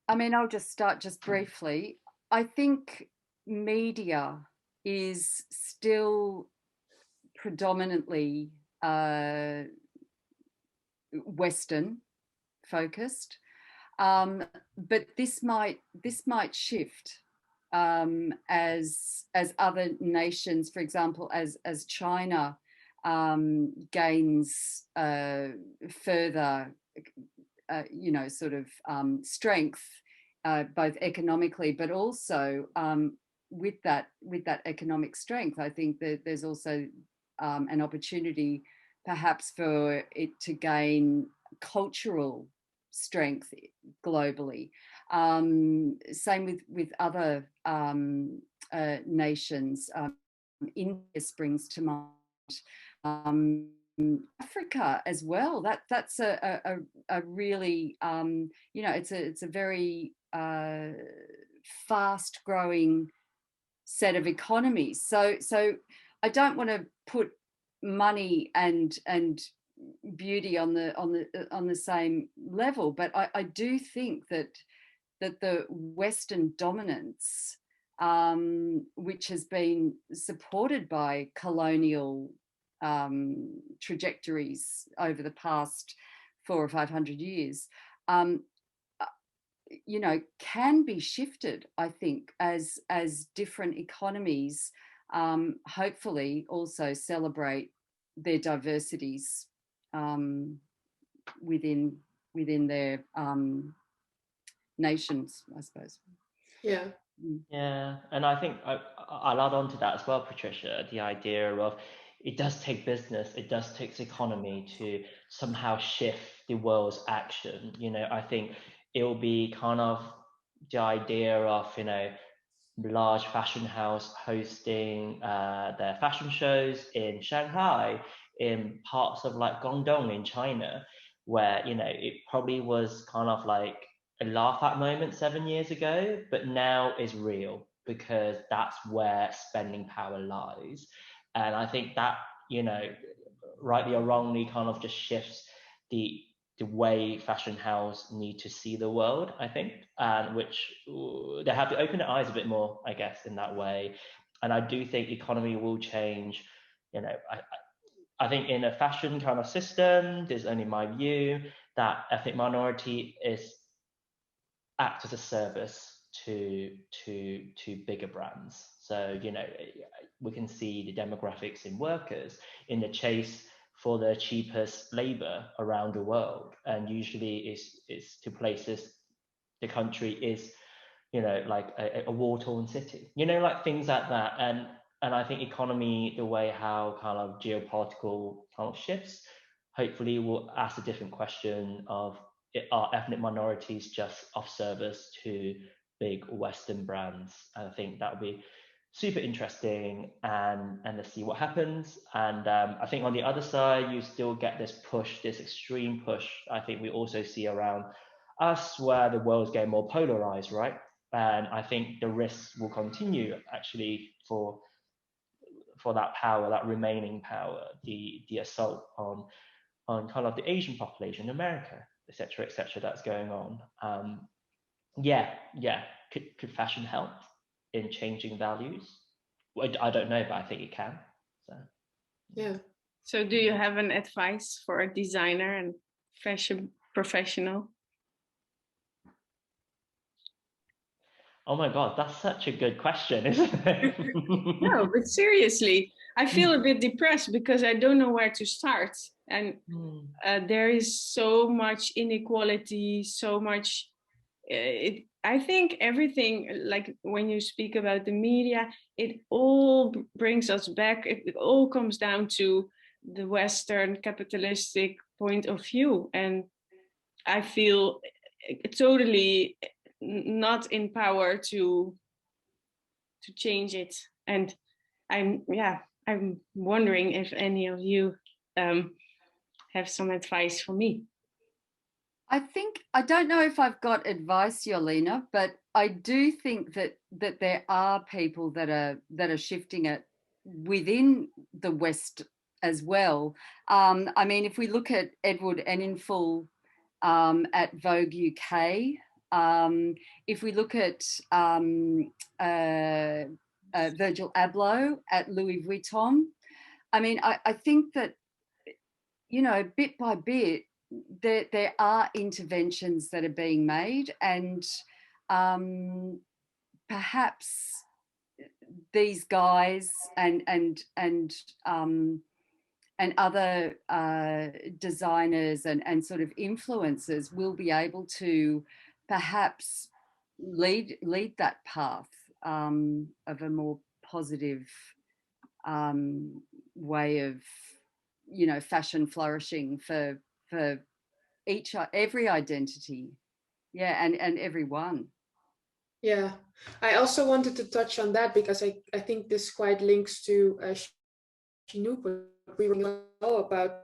I mean, I'll just start just briefly. I think media is still predominantly Western focused, but this might shift as other nations, for example, as China gains further, you know, sort of strength, both economically, but also with that economic strength, I think that there's also an opportunity perhaps for it to gain cultural strength globally. Same with other nations. India springs to mind. Africa as well. That's a really you know, it's a very fast growing set of economies. So I don't want to put money and beauty on the same level, but I do think that the Western dominance, which has been supported by colonial trajectories over the past 400 or 500 years, you know, can be shifted, I think, as different economies hopefully also celebrate their diversities within their nations, I suppose. Yeah. Yeah, and I think I'll add on to that as well, Patricia, the idea of it does take business, it does take economy to somehow shift the world's action. You know, I think it will be kind of the idea of, you know, large fashion house hosting their fashion shows in Shanghai, in parts of like Guangdong in China, where, you know, it probably was kind of like a laugh at moment 7 years ago, but now is real because that's where spending power lies. And I think that, you know, rightly or wrongly kind of just shifts the way fashion houses need to see the world, I think, and which they have to open their eyes a bit more, I guess, in that way. And I do think economy will change. You know, I think in a fashion kind of system, there's only my view that ethnic minority is act as a service to bigger brands. So, you know, we can see the demographics in workers in the chase for the cheapest labor around the world, and usually is to places the country is, you know, like a war-torn city, you know, like things like that. And I think economy, the way how kind of geopolitical kind of shifts, hopefully we'll ask a different question of, are ethnic minorities just of service to big Western brands? And I think that would be super interesting, and let's see what happens. And I think on the other side, you still get this push, this extreme push, I think we also see around us, where the world's getting more polarized, right? And I think the risks will continue actually for that power, that remaining power, the assault on kind of the Asian population in America, etc., that's going on. Could fashion help in changing values? I don't know, but I think it can. So yeah. So do you have an advice for a designer and fashion professional? Oh my God, that's such a good question, isn't it? No, but seriously, I feel a bit depressed because I don't know where to start. And there is so much inequality, so much. I think everything, like when you speak about the media, it all brings us back. It all comes down to the Western capitalistic point of view. And I feel totally not in power to change it. And I'm wondering if any of you have some advice for me. I don't know if I've got advice, Joline, but I do think that there are people that are shifting it within the West as well. I mean, if we look at Edward Enninful at Vogue UK, if we look at Virgil Abloh at Louis Vuitton, I mean, I think that, you know, bit by bit, there are interventions that are being made, and perhaps these guys and other designers and sort of influencers will be able to perhaps lead that path of a more positive way of, you know, fashion flourishing for every identity, and everyone. Yeah, I also wanted to touch on that because I think this quite links to Chinouk, what we know about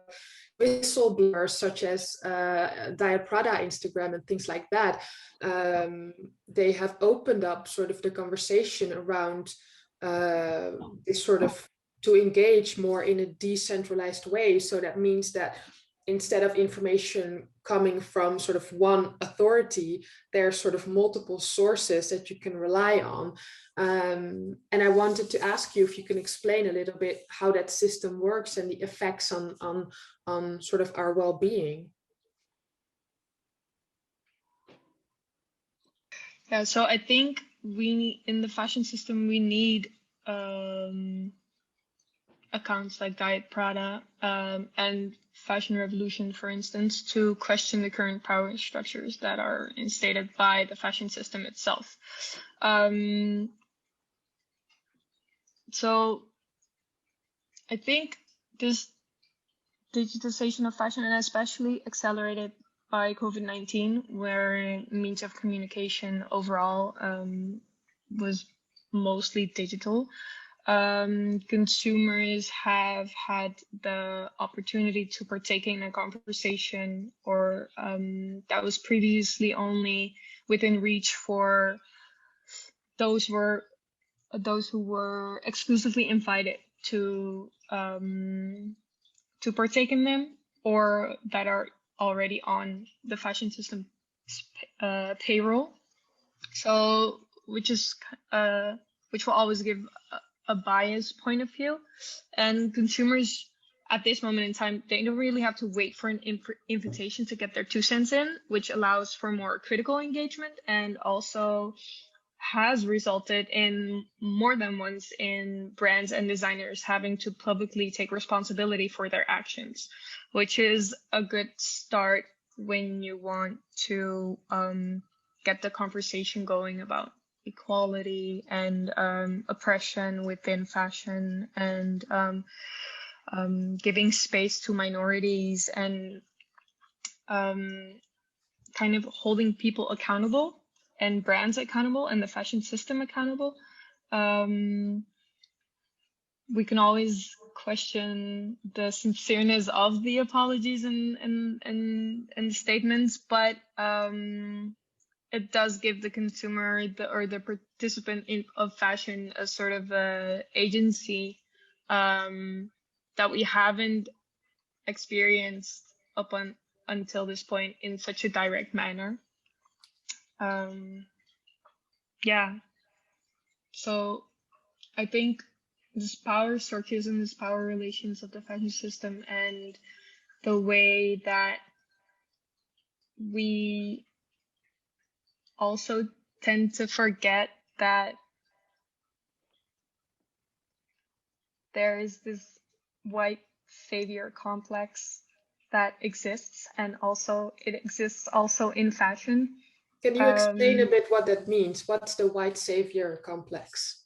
whistleblowers such as Diet Prada Instagram and things like that. They have opened up sort of the conversation around this sort of to engage more in a decentralized way. So that means that instead of information coming from sort of one authority, there are sort of multiple sources that you can rely on. And I wanted to ask you if you can explain a little bit how that system works and the effects on sort of our well-being. Yeah, so I think in the fashion system, we need accounts like Diet Prada and Fashion Revolution, for instance, to question the current power structures that are instated by the fashion system itself. So I think this digitization of fashion, and especially accelerated by COVID-19, where means of communication overall was mostly digital, consumers have had the opportunity to partake in a conversation or that was previously only within reach for those who were exclusively invited to partake in them, or that are already on the fashion system payroll. So which will always give a biased point of view, and consumers at this moment in time, they don't really have to wait for an invitation to get their 2 cents in, which allows for more critical engagement, and also has resulted in more than once in brands and designers having to publicly take responsibility for their actions, which is a good start when you want to get the conversation going about equality and oppression within fashion, and giving space to minorities and kind of holding people accountable and brands accountable and the fashion system accountable. We can always question the sincereness of the apologies and statements, but it does give the consumer or the participant of fashion a sort of agency that we haven't experienced until this point in such a direct manner. Yeah, so I think this power structures and this power relations of the fashion system and the way that we also tend to forget that there is this white savior complex that exists, and also it exists also in fashion. Can you explain a bit what that means? What's the white savior complex?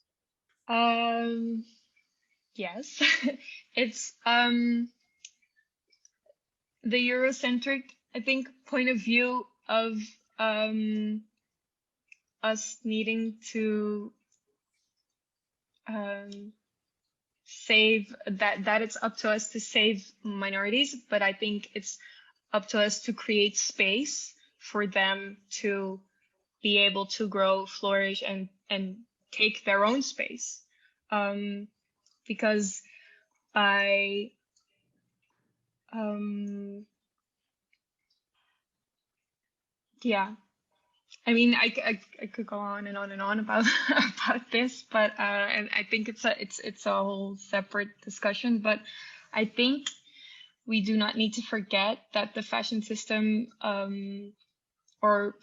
Yes, it's the Eurocentric, I think, point of view of us needing to save that it's up to us to save minorities, but I think it's up to us to create space for them to be able to grow, flourish, and take their own space. Because yeah, I mean, I could go on and on and on about this, but and I think it's a whole separate discussion. But I think we do not need to forget that the fashion system or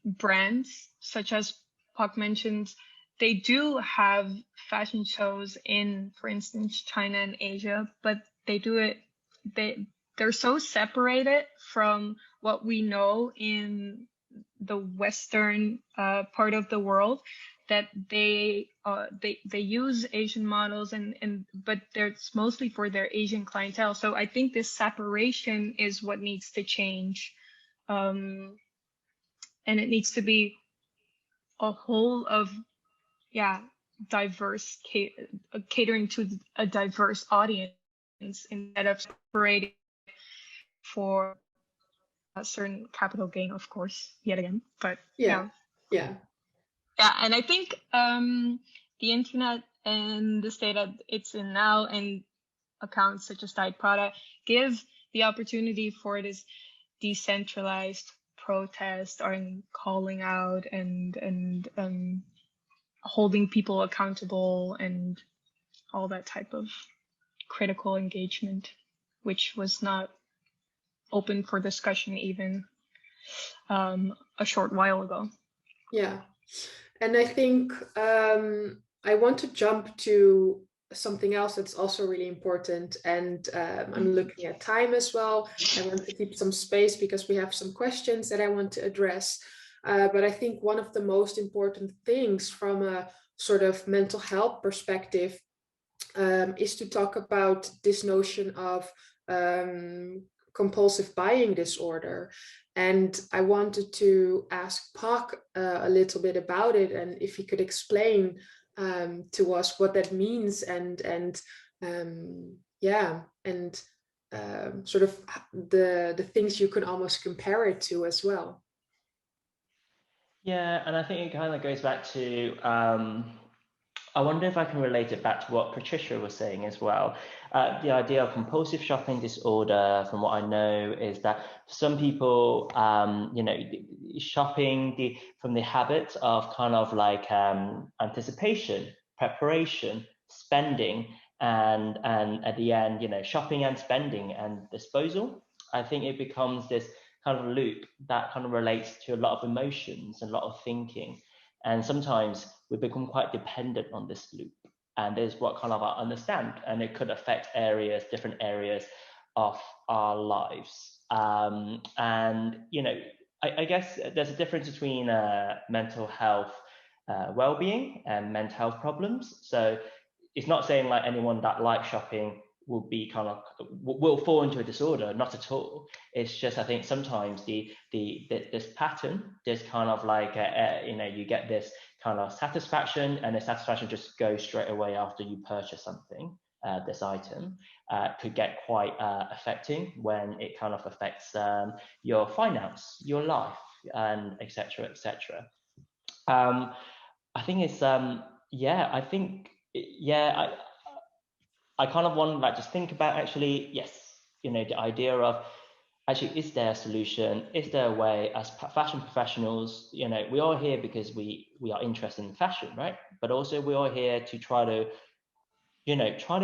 brands, such as Pak mentioned, they do have fashion shows in, for instance, China and Asia, but they do it. They're so separated from what we know in the Western part of the world that they use Asian models but it's mostly for their Asian clientele. So I think this separation is what needs to change, and it needs to be a whole of diverse catering to a diverse audience instead of separating for a certain capital gain, of course, yet again. But yeah, and I think the internet and the state that it's in now, and accounts such as Tide Prada, give the opportunity for this decentralized protest and calling out and holding people accountable and all that type of critical engagement, which was not open for discussion even a short while ago. Yeah, and I think I want to jump to something else that's also really important, and I'm looking at time as well. I want to keep some space because we have some questions that I want to address, but I think one of the most important things from a sort of mental health perspective is to talk about this notion of compulsive buying disorder. And I wanted to ask Pak a little bit about it, and if he could explain to us what that means, and sort of the things you can almost compare it to as well. Yeah, and I think it kind of goes back to I wonder if I can relate it back to what Patricia was saying as well. The idea of compulsive shopping disorder, from what I know, is that for some people, shopping from the habit of kind of like anticipation, preparation, spending, and at the end, shopping and spending and disposal. I think it becomes this kind of loop that kind of relates to a lot of emotions and a lot of thinking. And sometimes we become quite dependent on this loop. And this is what kind of I understand. And it could affect different areas of our lives. I guess there's a difference between mental health well-being and mental health problems. So it's not saying like anyone that likes shopping will be kind of will fall into a disorder. Not at all. It's just, I think sometimes this pattern, this kind of like you get this kind of satisfaction, and the satisfaction just goes straight away after you purchase something. This item could get quite affecting when it kind of affects your finance, your life, and etc. etc. I think it's I kind of want to like just think about actually, yes, the idea of actually, is there a solution? Is there a way? As fashion professionals, we are here because we are interested in fashion, right? But also we are here to try to try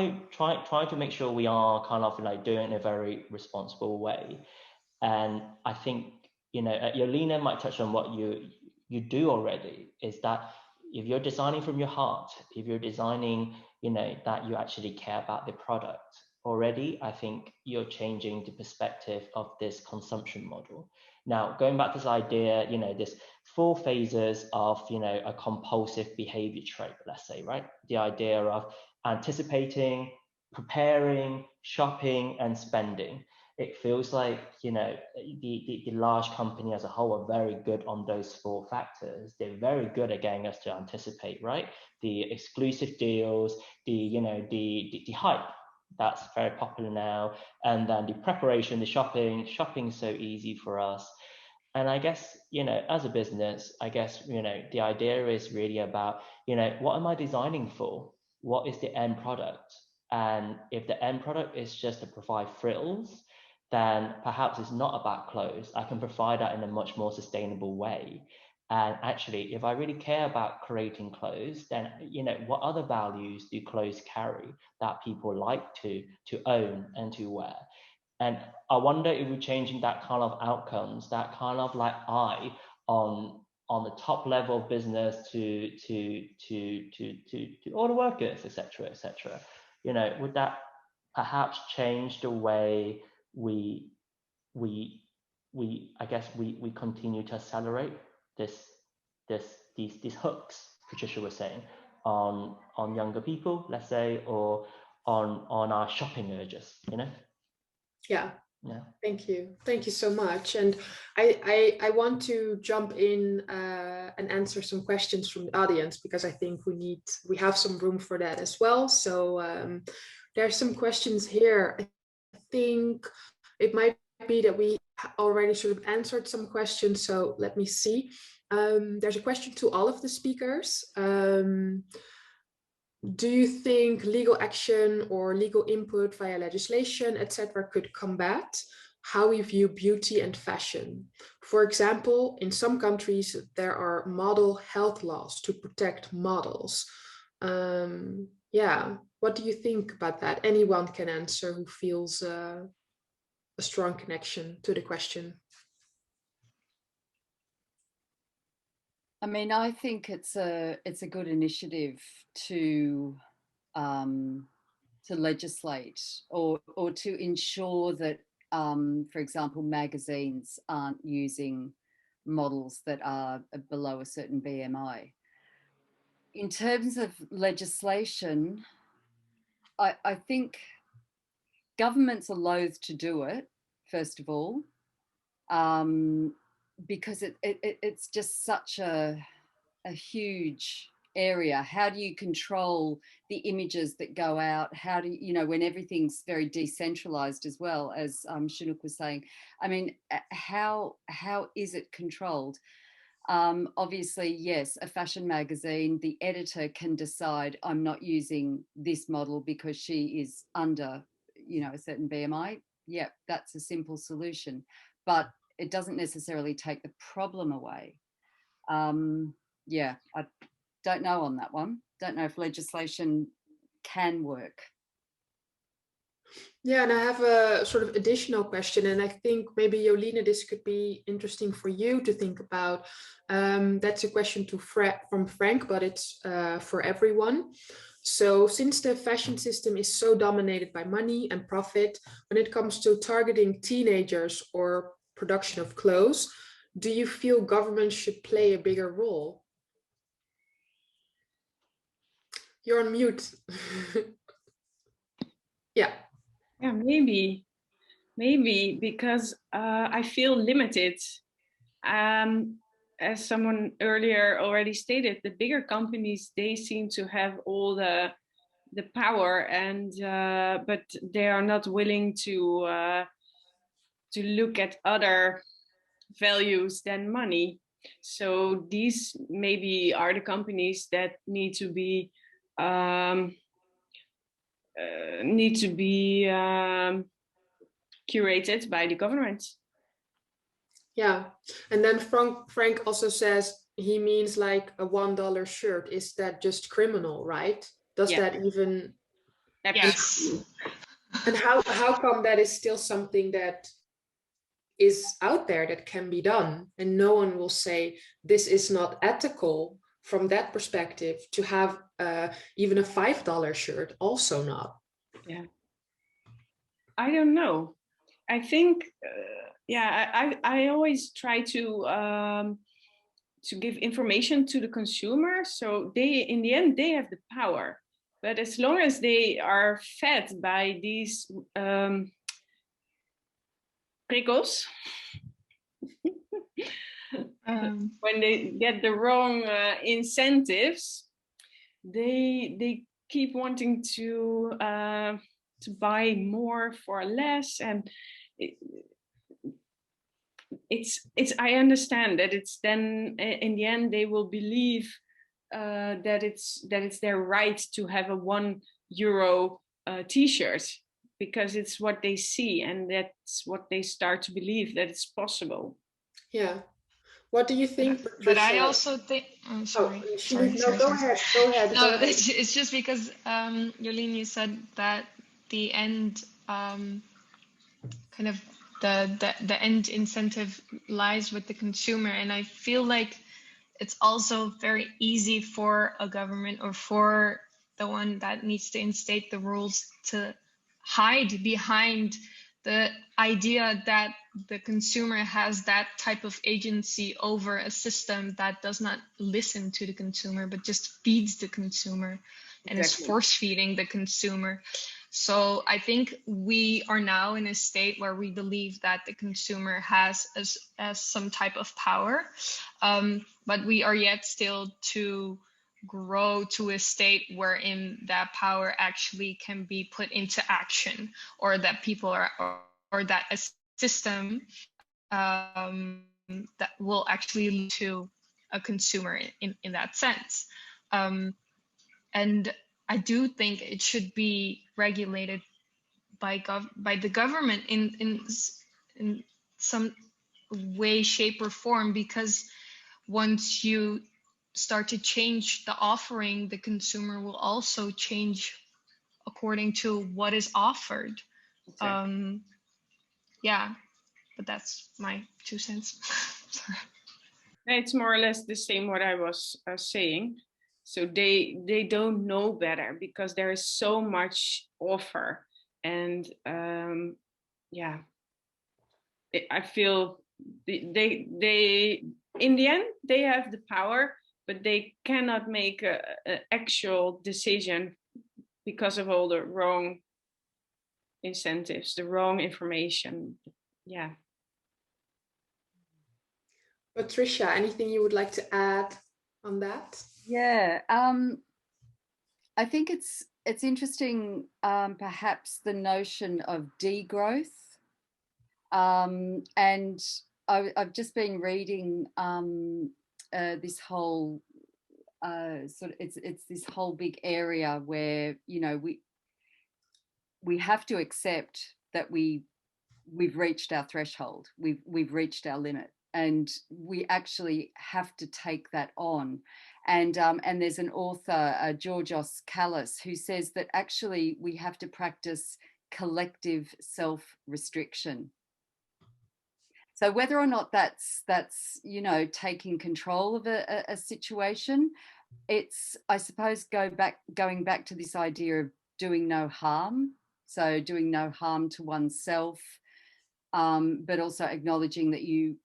to make sure we are kind of like doing it in a very responsible way. And I think Joline might touch on what you do already, is that if you're designing from your heart, if you're designing that you actually care about the product already, I think you're changing the perspective of this consumption model. Now, going back to this idea, this 4 phases of a compulsive behavior trait, let's say, right? The idea of anticipating, preparing, shopping, and spending. It feels like the large company as a whole are very good on those 4 factors. They're very good at getting us to anticipate, right? The exclusive deals, the hype that's very popular now, and then the preparation, the shopping so easy for us. And I guess as a business, I guess the idea is really about what am I designing for? What is the end product? And if the end product is just to provide frills, then perhaps it's not about clothes. I can provide that in a much more sustainable way. And actually, if I really care about creating clothes, then what other values do clothes carry that people like to own and to wear? And I wonder if we're changing that kind of outcomes, that kind of like eye on the top level of business to all the workers, etc., etc. Would that perhaps change the way we continue to accelerate these hooks, Patricia was saying, on younger people, let's say, or on our shopping urges, Yeah. Thank you so much. And I want to jump in and answer some questions from the audience, because I think we have some room for that as well. So there are some questions here. I think it might be that we already sort of answered some questions, so let me see. There's a question to all of the speakers. Do you think legal action or legal input via legislation, etc., could combat how we view beauty and fashion? For example, in some countries, there are model health laws to protect models. What do you think about that? Anyone can answer who feels a strong connection to the question. I mean, I think it's a good initiative to legislate or to ensure that, for example, magazines aren't using models that are below a certain BMI. In terms of legislation, I think governments are loath to do it, first of all, because it's just such a huge area. How do you control the images that go out? How do you, when everything's very decentralized as well, as Chinouk was saying? I mean, how is it controlled? Obviously, yes, a fashion magazine, the editor can decide, I'm not using this model because she is under, a certain BMI. Yeah, that's a simple solution. But it doesn't necessarily take the problem away. I don't know on that one. Don't know if legislation can work. Yeah, and I have a sort of additional question, and I think maybe Joline, this could be interesting for you to think about. That's a question from Frank, but it's for everyone. So since the fashion system is so dominated by money and profit, when it comes to targeting teenagers or production of clothes, do you feel government should play a bigger role? You're on mute. Yeah. Yeah, maybe because I feel limited. As someone earlier already stated, the bigger companies, they seem to have all the power, and but they are not willing to look at other values than money. So these maybe are the companies that need to be curated by the government. Yeah, and then Frank also says he means like a $1 shirt. Is that just criminal, right? Does that even? Yes. And how come that is still something that is out there that can be done, and no one will say this is not ethical from that perspective to have even a $5 shirt? Also not. Yeah, I don't know. I think I always try to give information to the consumer, so they, in the end, they have the power. But as long as they are fed by these prikkels, when they get the wrong incentives, they keep wanting to buy more for less, and it's I understand that it's then in the end they will believe that it's their right to have a €1 t-shirt, because it's what they see, and that's what they start to believe, that it's possible. Yeah. What do you think, Patricia? But I also think, sorry. Go ahead. No, it's just because, Joline, you said that the end, kind of the end incentive lies with the consumer. And I feel like it's also very easy for a government or for the one that needs to instate the rules to hide behind the idea that the consumer has that type of agency over a system that does not listen to the consumer, but just feeds the consumer and is force feeding the consumer. So I think we are now in a state where we believe that the consumer has as some type of power, but we are yet still to grow to a state wherein that power actually can be put into action, or that people are, or that a system that will actually lead to a consumer in that sense. And I do think it should be regulated by the government in some way, shape, or form, because once you start to change the offering, the consumer will also change according to what is offered. Exactly. Yeah, but that's my 2 cents. It's more or less the same what I was saying. So they don't know better, because there is so much offer, and I feel they in the end they have the power, but they cannot make an actual decision because of all the wrong incentives, the wrong information. Yeah. Patricia, anything you would like to add on that? Yeah, I think it's interesting, perhaps the notion of degrowth, and I've just been reading this whole sort of it's this whole big area where, you know, we have to accept that we've reached our threshold, we've reached our limit, and we actually have to take that on. And there's an author, Georgios Kallis, who says that actually we have to practice collective self-restriction. So whether or not that's you know, taking control of a situation, it's, I suppose, going back to this idea of doing no harm. So doing no harm to oneself, but also acknowledging that you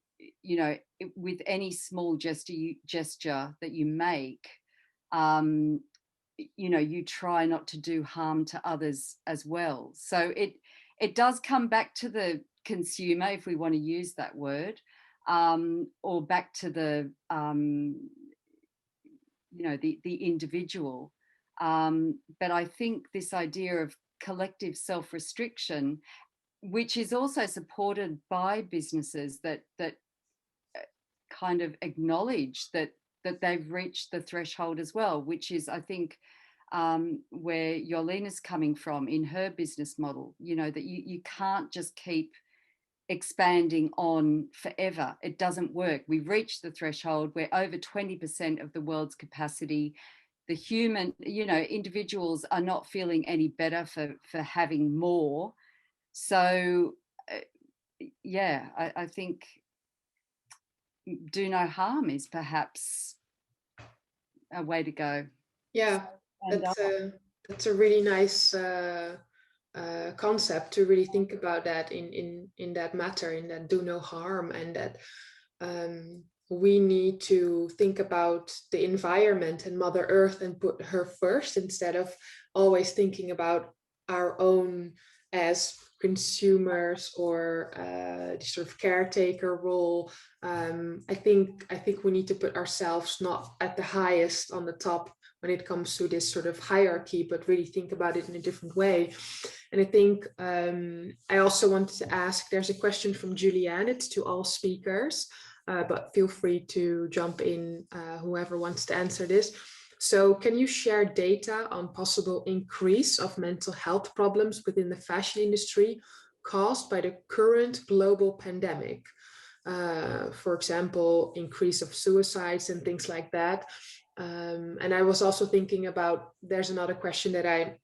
know, with any small gesture that you make, you know, you try not to do harm to others as well. So it does come back to the consumer, if we want to use that word, or back to the the individual. But I think this idea of collective self-restriction, which is also supported by businesses that kind of acknowledge that they've reached the threshold as well, which is, I think, where Joline is coming from in her business model, that you can't just keep expanding on forever. It doesn't work. We've reached the threshold. We're over 20% of the world's capacity. The human, individuals are not feeling any better for having more. So, I think do no harm is perhaps a way to go. Yeah, that's a really nice concept to really think about that in that matter, in that do no harm, and that we need to think about the environment and Mother Earth and put her first, instead of always thinking about our own as consumers or the sort of caretaker role. I think we need to put ourselves not at the highest on the top when it comes to this sort of hierarchy, but really think about it in a different way. And I think I also wanted to ask, there's a question from Julianne, it's to all speakers, but feel free to jump in, whoever wants to answer this. So can you share data on possible increase of mental health problems within the fashion industry caused by the current global pandemic? For example, increase of suicides and things like that. And I was also thinking about, there's another question that I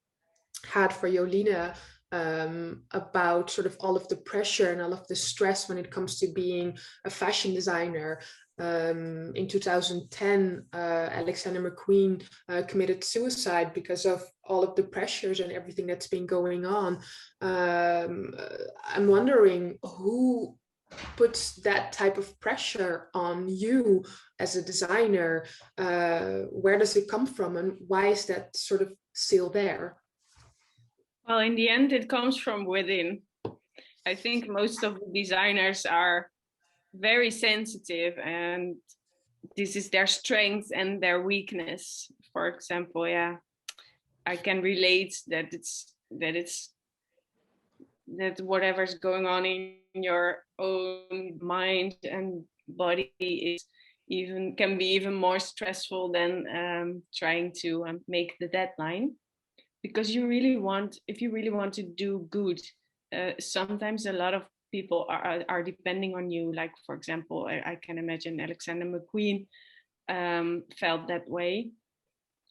had for Joline, about sort of all of the pressure and all of the stress when it comes to being a fashion designer. In 2010, Alexander McQueen committed suicide because of all of the pressures and everything that's been going on. I'm wondering who puts that type of pressure on you as a designer. Where does it come from, and why is that sort of still there? Well, in the end, it comes from within. I think most of the designers are very sensitive, and this is their strength and their weakness. For example, I can relate that whatever's going on in your own mind and body can be even more stressful than trying to make the deadline, because if you really want to do good, sometimes a lot of people are depending on you. Like, for example, I can imagine Alexander McQueen felt that way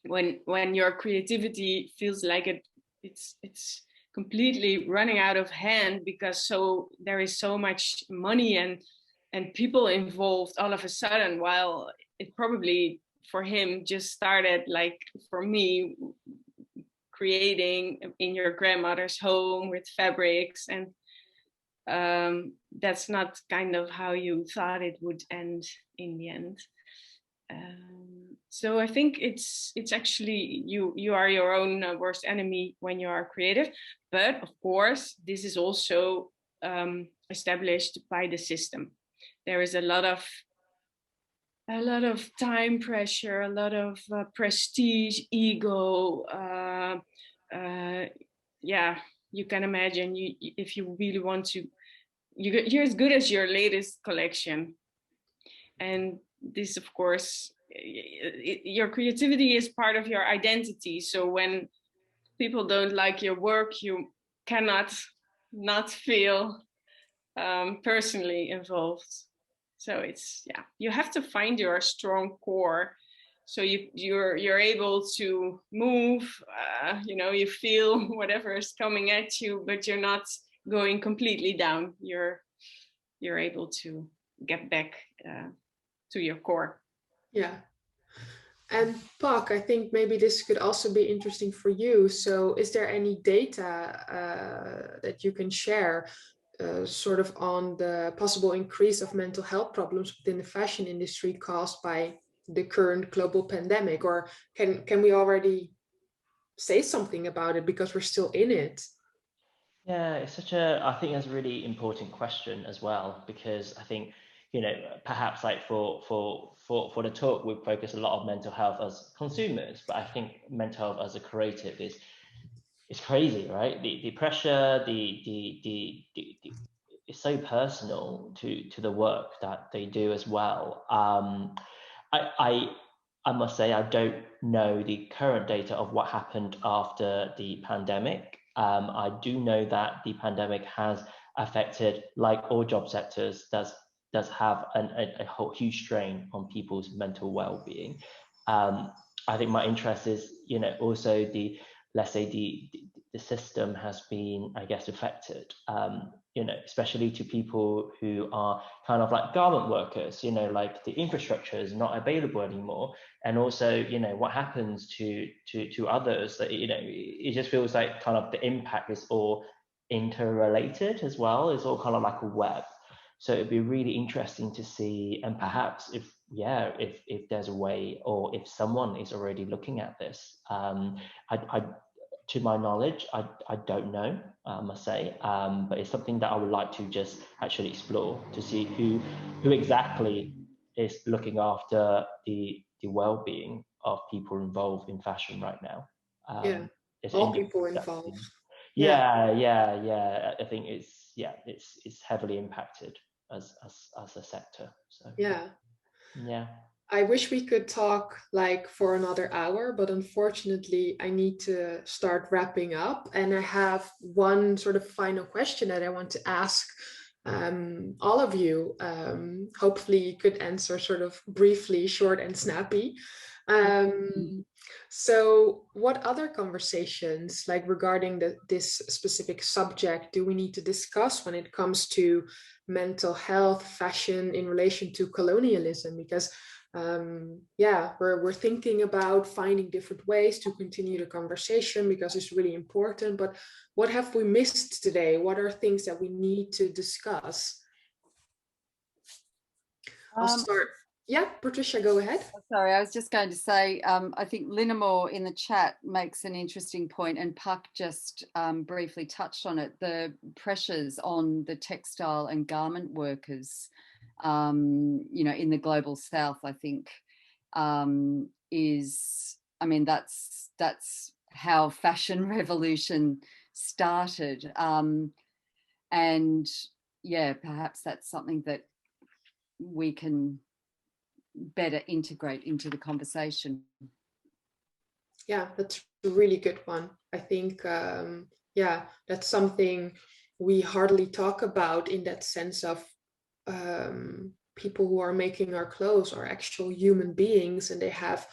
when your creativity feels like it's completely running out of hand, because there is so much money and people involved all of a sudden, while it probably for him just started like for me, creating in your grandmother's home with fabrics, and that's not kind of how you thought it would end in the end. So I think it's actually you are your own worst enemy when you are creative. But of course, this is also established by the system. There is a lot of time pressure, a lot of prestige, ego. You can imagine if you really want to, you're as good as your latest collection. And this, of course, your creativity is part of your identity. So when people don't like your work, you cannot not feel personally involved. So you have to find your strong core. So you're able to move, you feel whatever is coming at you, but you're not going completely down. You're able to get back to your core. Yeah. And Pak, I think maybe this could also be interesting for you. So is there any data that you can share sort of on the possible increase of mental health problems within the fashion industry caused by the current global pandemic? Or can we already say something about it because we're still in it? Yeah, it's such a, I think that's a really important question as well, because I think, you know, perhaps like for the talk, we focus a lot of mental health as consumers, but I think mental health as a creative is crazy, right? The pressure, the it's so personal to the work that they do as well. I, I I must say I don't know the current data of what happened after the pandemic. I do know that the pandemic has affected, like all job sectors, does have a whole huge strain on people's mental well-being. I think my interest is, you know, also the, let's say the system has been, I guess, affected. You know, especially to people who are kind of like garment workers, you know, like the infrastructure is not available anymore. And also, you know, what happens to others, that, you know, it just feels like kind of the impact is all interrelated as well. It's all kind of like a web. So it'd be really interesting to see, and perhaps if there's a way, or if someone is already looking at this. I to my knowledge, I don't know, I must say, but it's something that I would like to just actually explore, to see who exactly is looking after the well-being of people involved in fashion right now. Yeah, It's all people involved. Yeah. yeah. I think it's heavily impacted as a sector. So Yeah. yeah. I wish we could talk like for another hour, but unfortunately, I need to start wrapping up. And I have one sort of final question that I want to ask all of you. Hopefully, you could answer sort of briefly, short and snappy. So, what other conversations, like regarding this specific subject, do we need to discuss when it comes to mental health, fashion in relation to colonialism? Because we're thinking about finding different ways to continue the conversation, because it's really important. But what have we missed today? What are things that we need to discuss? I'll start. Yeah, Patricia, go ahead. Sorry, I was just going to say, I think Linamore in the chat makes an interesting point, and Pak just briefly touched on it. The pressures on the textile and garment workers, you know, in the global south, I think, that's how fashion revolution started. And yeah, perhaps that's something that we can better integrate into the conversation. Yeah, that's a really good one. I think, that's something we hardly talk about, in that sense of people who are making our clothes are actual human beings, and they have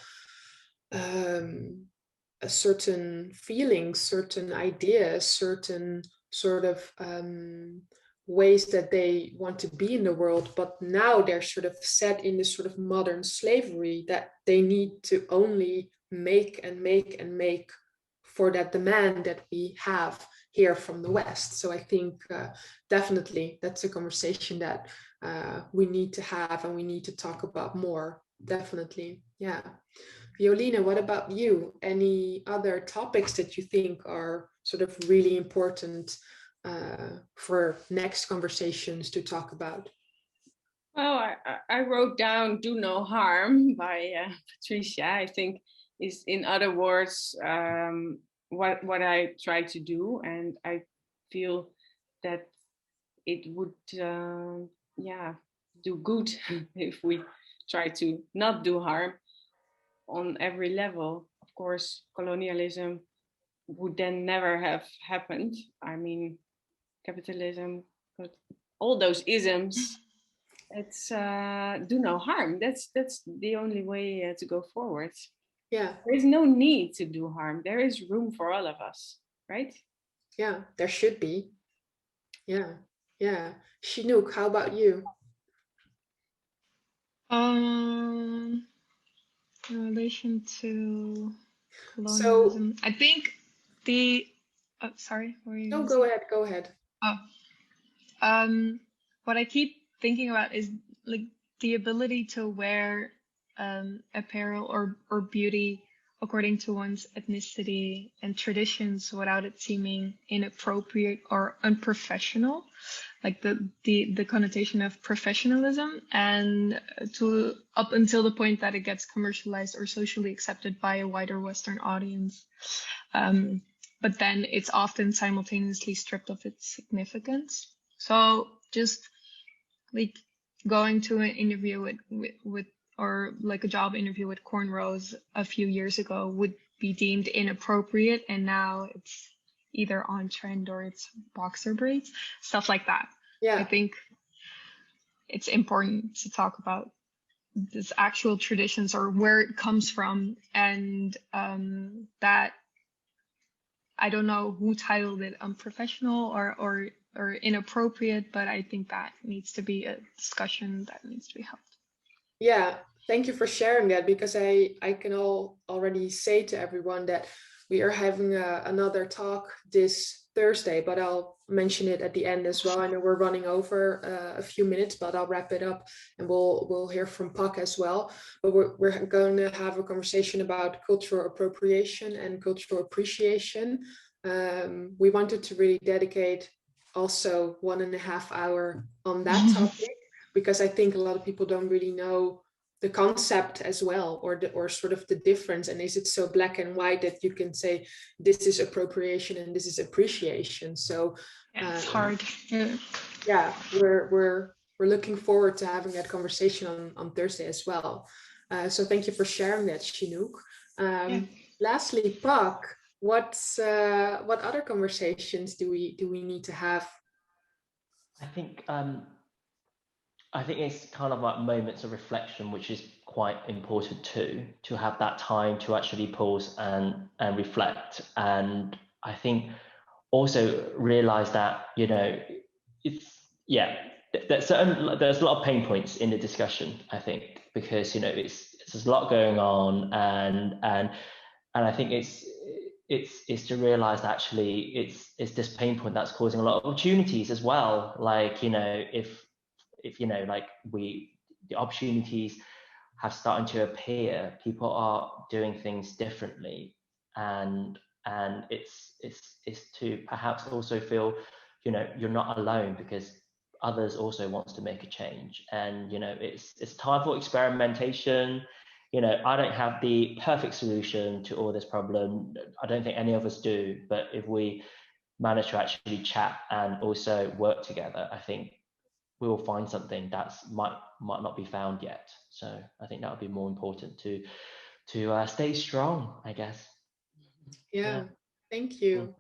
a certain feelings, certain ideas, certain sort of ways that they want to be in the world. But now they're sort of set in this sort of modern slavery, that they need to only make and make and make for that demand that we have here from the West. So I think definitely that's a conversation that we need to have, and we need to talk about more. Definitely. Yeah. Joline, what about you? Any other topics that you think are sort of really important for next conversations to talk about? Well, I wrote down "Do No Harm" by Patricia. I think is, in other words, what I try to do, and I feel that it would do good if we try to not do harm on every level. Of course, colonialism would then never have happened. I mean, capitalism, all those isms. It's do no harm. That's the only way to go forward. Yeah. There is no need to do harm. There is room for all of us, right? Yeah, there should be. Yeah. Yeah. Chinouk, how about you? In relation to colonialism, I think the sorry, were you go ahead. Go ahead. What I keep thinking about is like the ability to wear apparel or beauty according to one's ethnicity and traditions without it seeming inappropriate or unprofessional, like the connotation of professionalism, and to up until the point that it gets commercialized or socially accepted by a wider Western audience. But then it's often simultaneously stripped of its significance. So just like going to an interview with or like a job interview with cornrows a few years ago would be deemed inappropriate, and now it's either on trend or it's boxer braids, stuff like that. Yeah, I think it's important to talk about this actual traditions or where it comes from, and that I don't know who titled it unprofessional or inappropriate, but I think that needs to be a discussion that needs to be held. yeah. Thank you for sharing that, because I can already say to everyone that we are having another talk this Thursday, but I'll mention it at the end as well. I know we're running over a few minutes, but I'll wrap it up, and we'll hear from Pak as well. But we're going to have a conversation about cultural appropriation and cultural appreciation. We wanted to really dedicate also 1.5 hours on that topic, because I think a lot of people don't really know the concept as well, or sort of the difference, and is it so black and white that you can say this is appropriation and this is appreciation? So yeah, it's hard. Yeah, we're looking forward to having that conversation on Thursday as well. So thank you for sharing that, Chinouk. Lastly, Pak, what other conversations do we need to have? I think it's kind of like moments of reflection, which is quite important too, to have that time to actually pause and reflect. And I think also realize that, you know, there's a lot of pain points in the discussion, I think, because, you know, there's a lot going on, and I think it's to realize that actually it's this pain point that's causing a lot of opportunities as well. Like, you know, if you know, like the opportunities have started to appear, people are doing things differently, and it's to perhaps also feel, you know, you're not alone, because others also wants to make a change. And, you know, it's time for experimentation. You know, I don't have the perfect solution to all this problem. I don't think any of us do, but if we manage to actually chat and also work together, I think we will find something that's might not be found yet. So I think that would be more important to stay strong, I guess. Yeah. Thank you.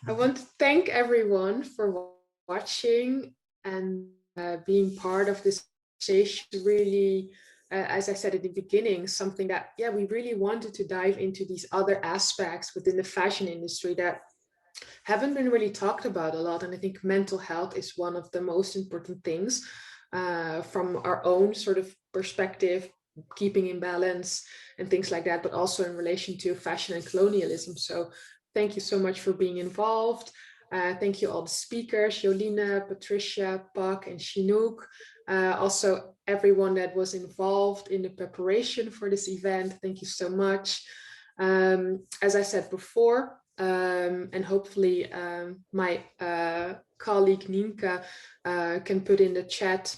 I want to thank everyone for watching and being part of this conversation. Really, as I said at the beginning, something that, yeah, we really wanted to dive into these other aspects within the fashion industry that haven't been really talked about a lot. And I think mental health is one of the most important things from our own sort of perspective, keeping in balance and things like that, but also in relation to fashion and colonialism. So thank you so much for being involved. Thank you all the speakers, Joline, Patricia, Pak, and Chinouk. Also everyone that was involved in the preparation for this event. Thank you so much. As I said before, and hopefully my colleague Nienke can put in the chat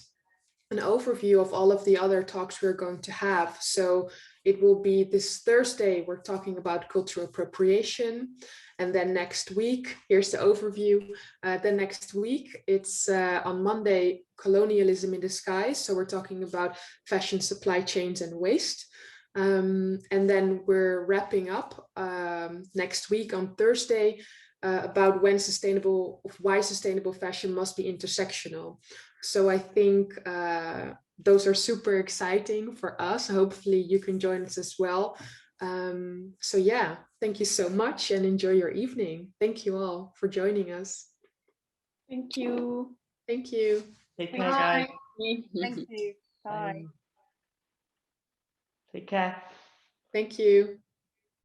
an overview of all of the other talks we're going to have. So it will be this Thursday, we're talking about cultural appropriation. And then next week, here's the overview. Then next week, it's on Monday, colonialism in disguise. So we're talking about fashion supply chains and waste. And then we're wrapping up next week on Thursday about why sustainable fashion must be intersectional. So I think those are super exciting for us. Hopefully you can join us as well. So yeah, thank you so much and enjoy your evening. Thank you all for joining us. Thank you. Thank you. Take care, guys. Thank you. Bye. Take care. Thank you.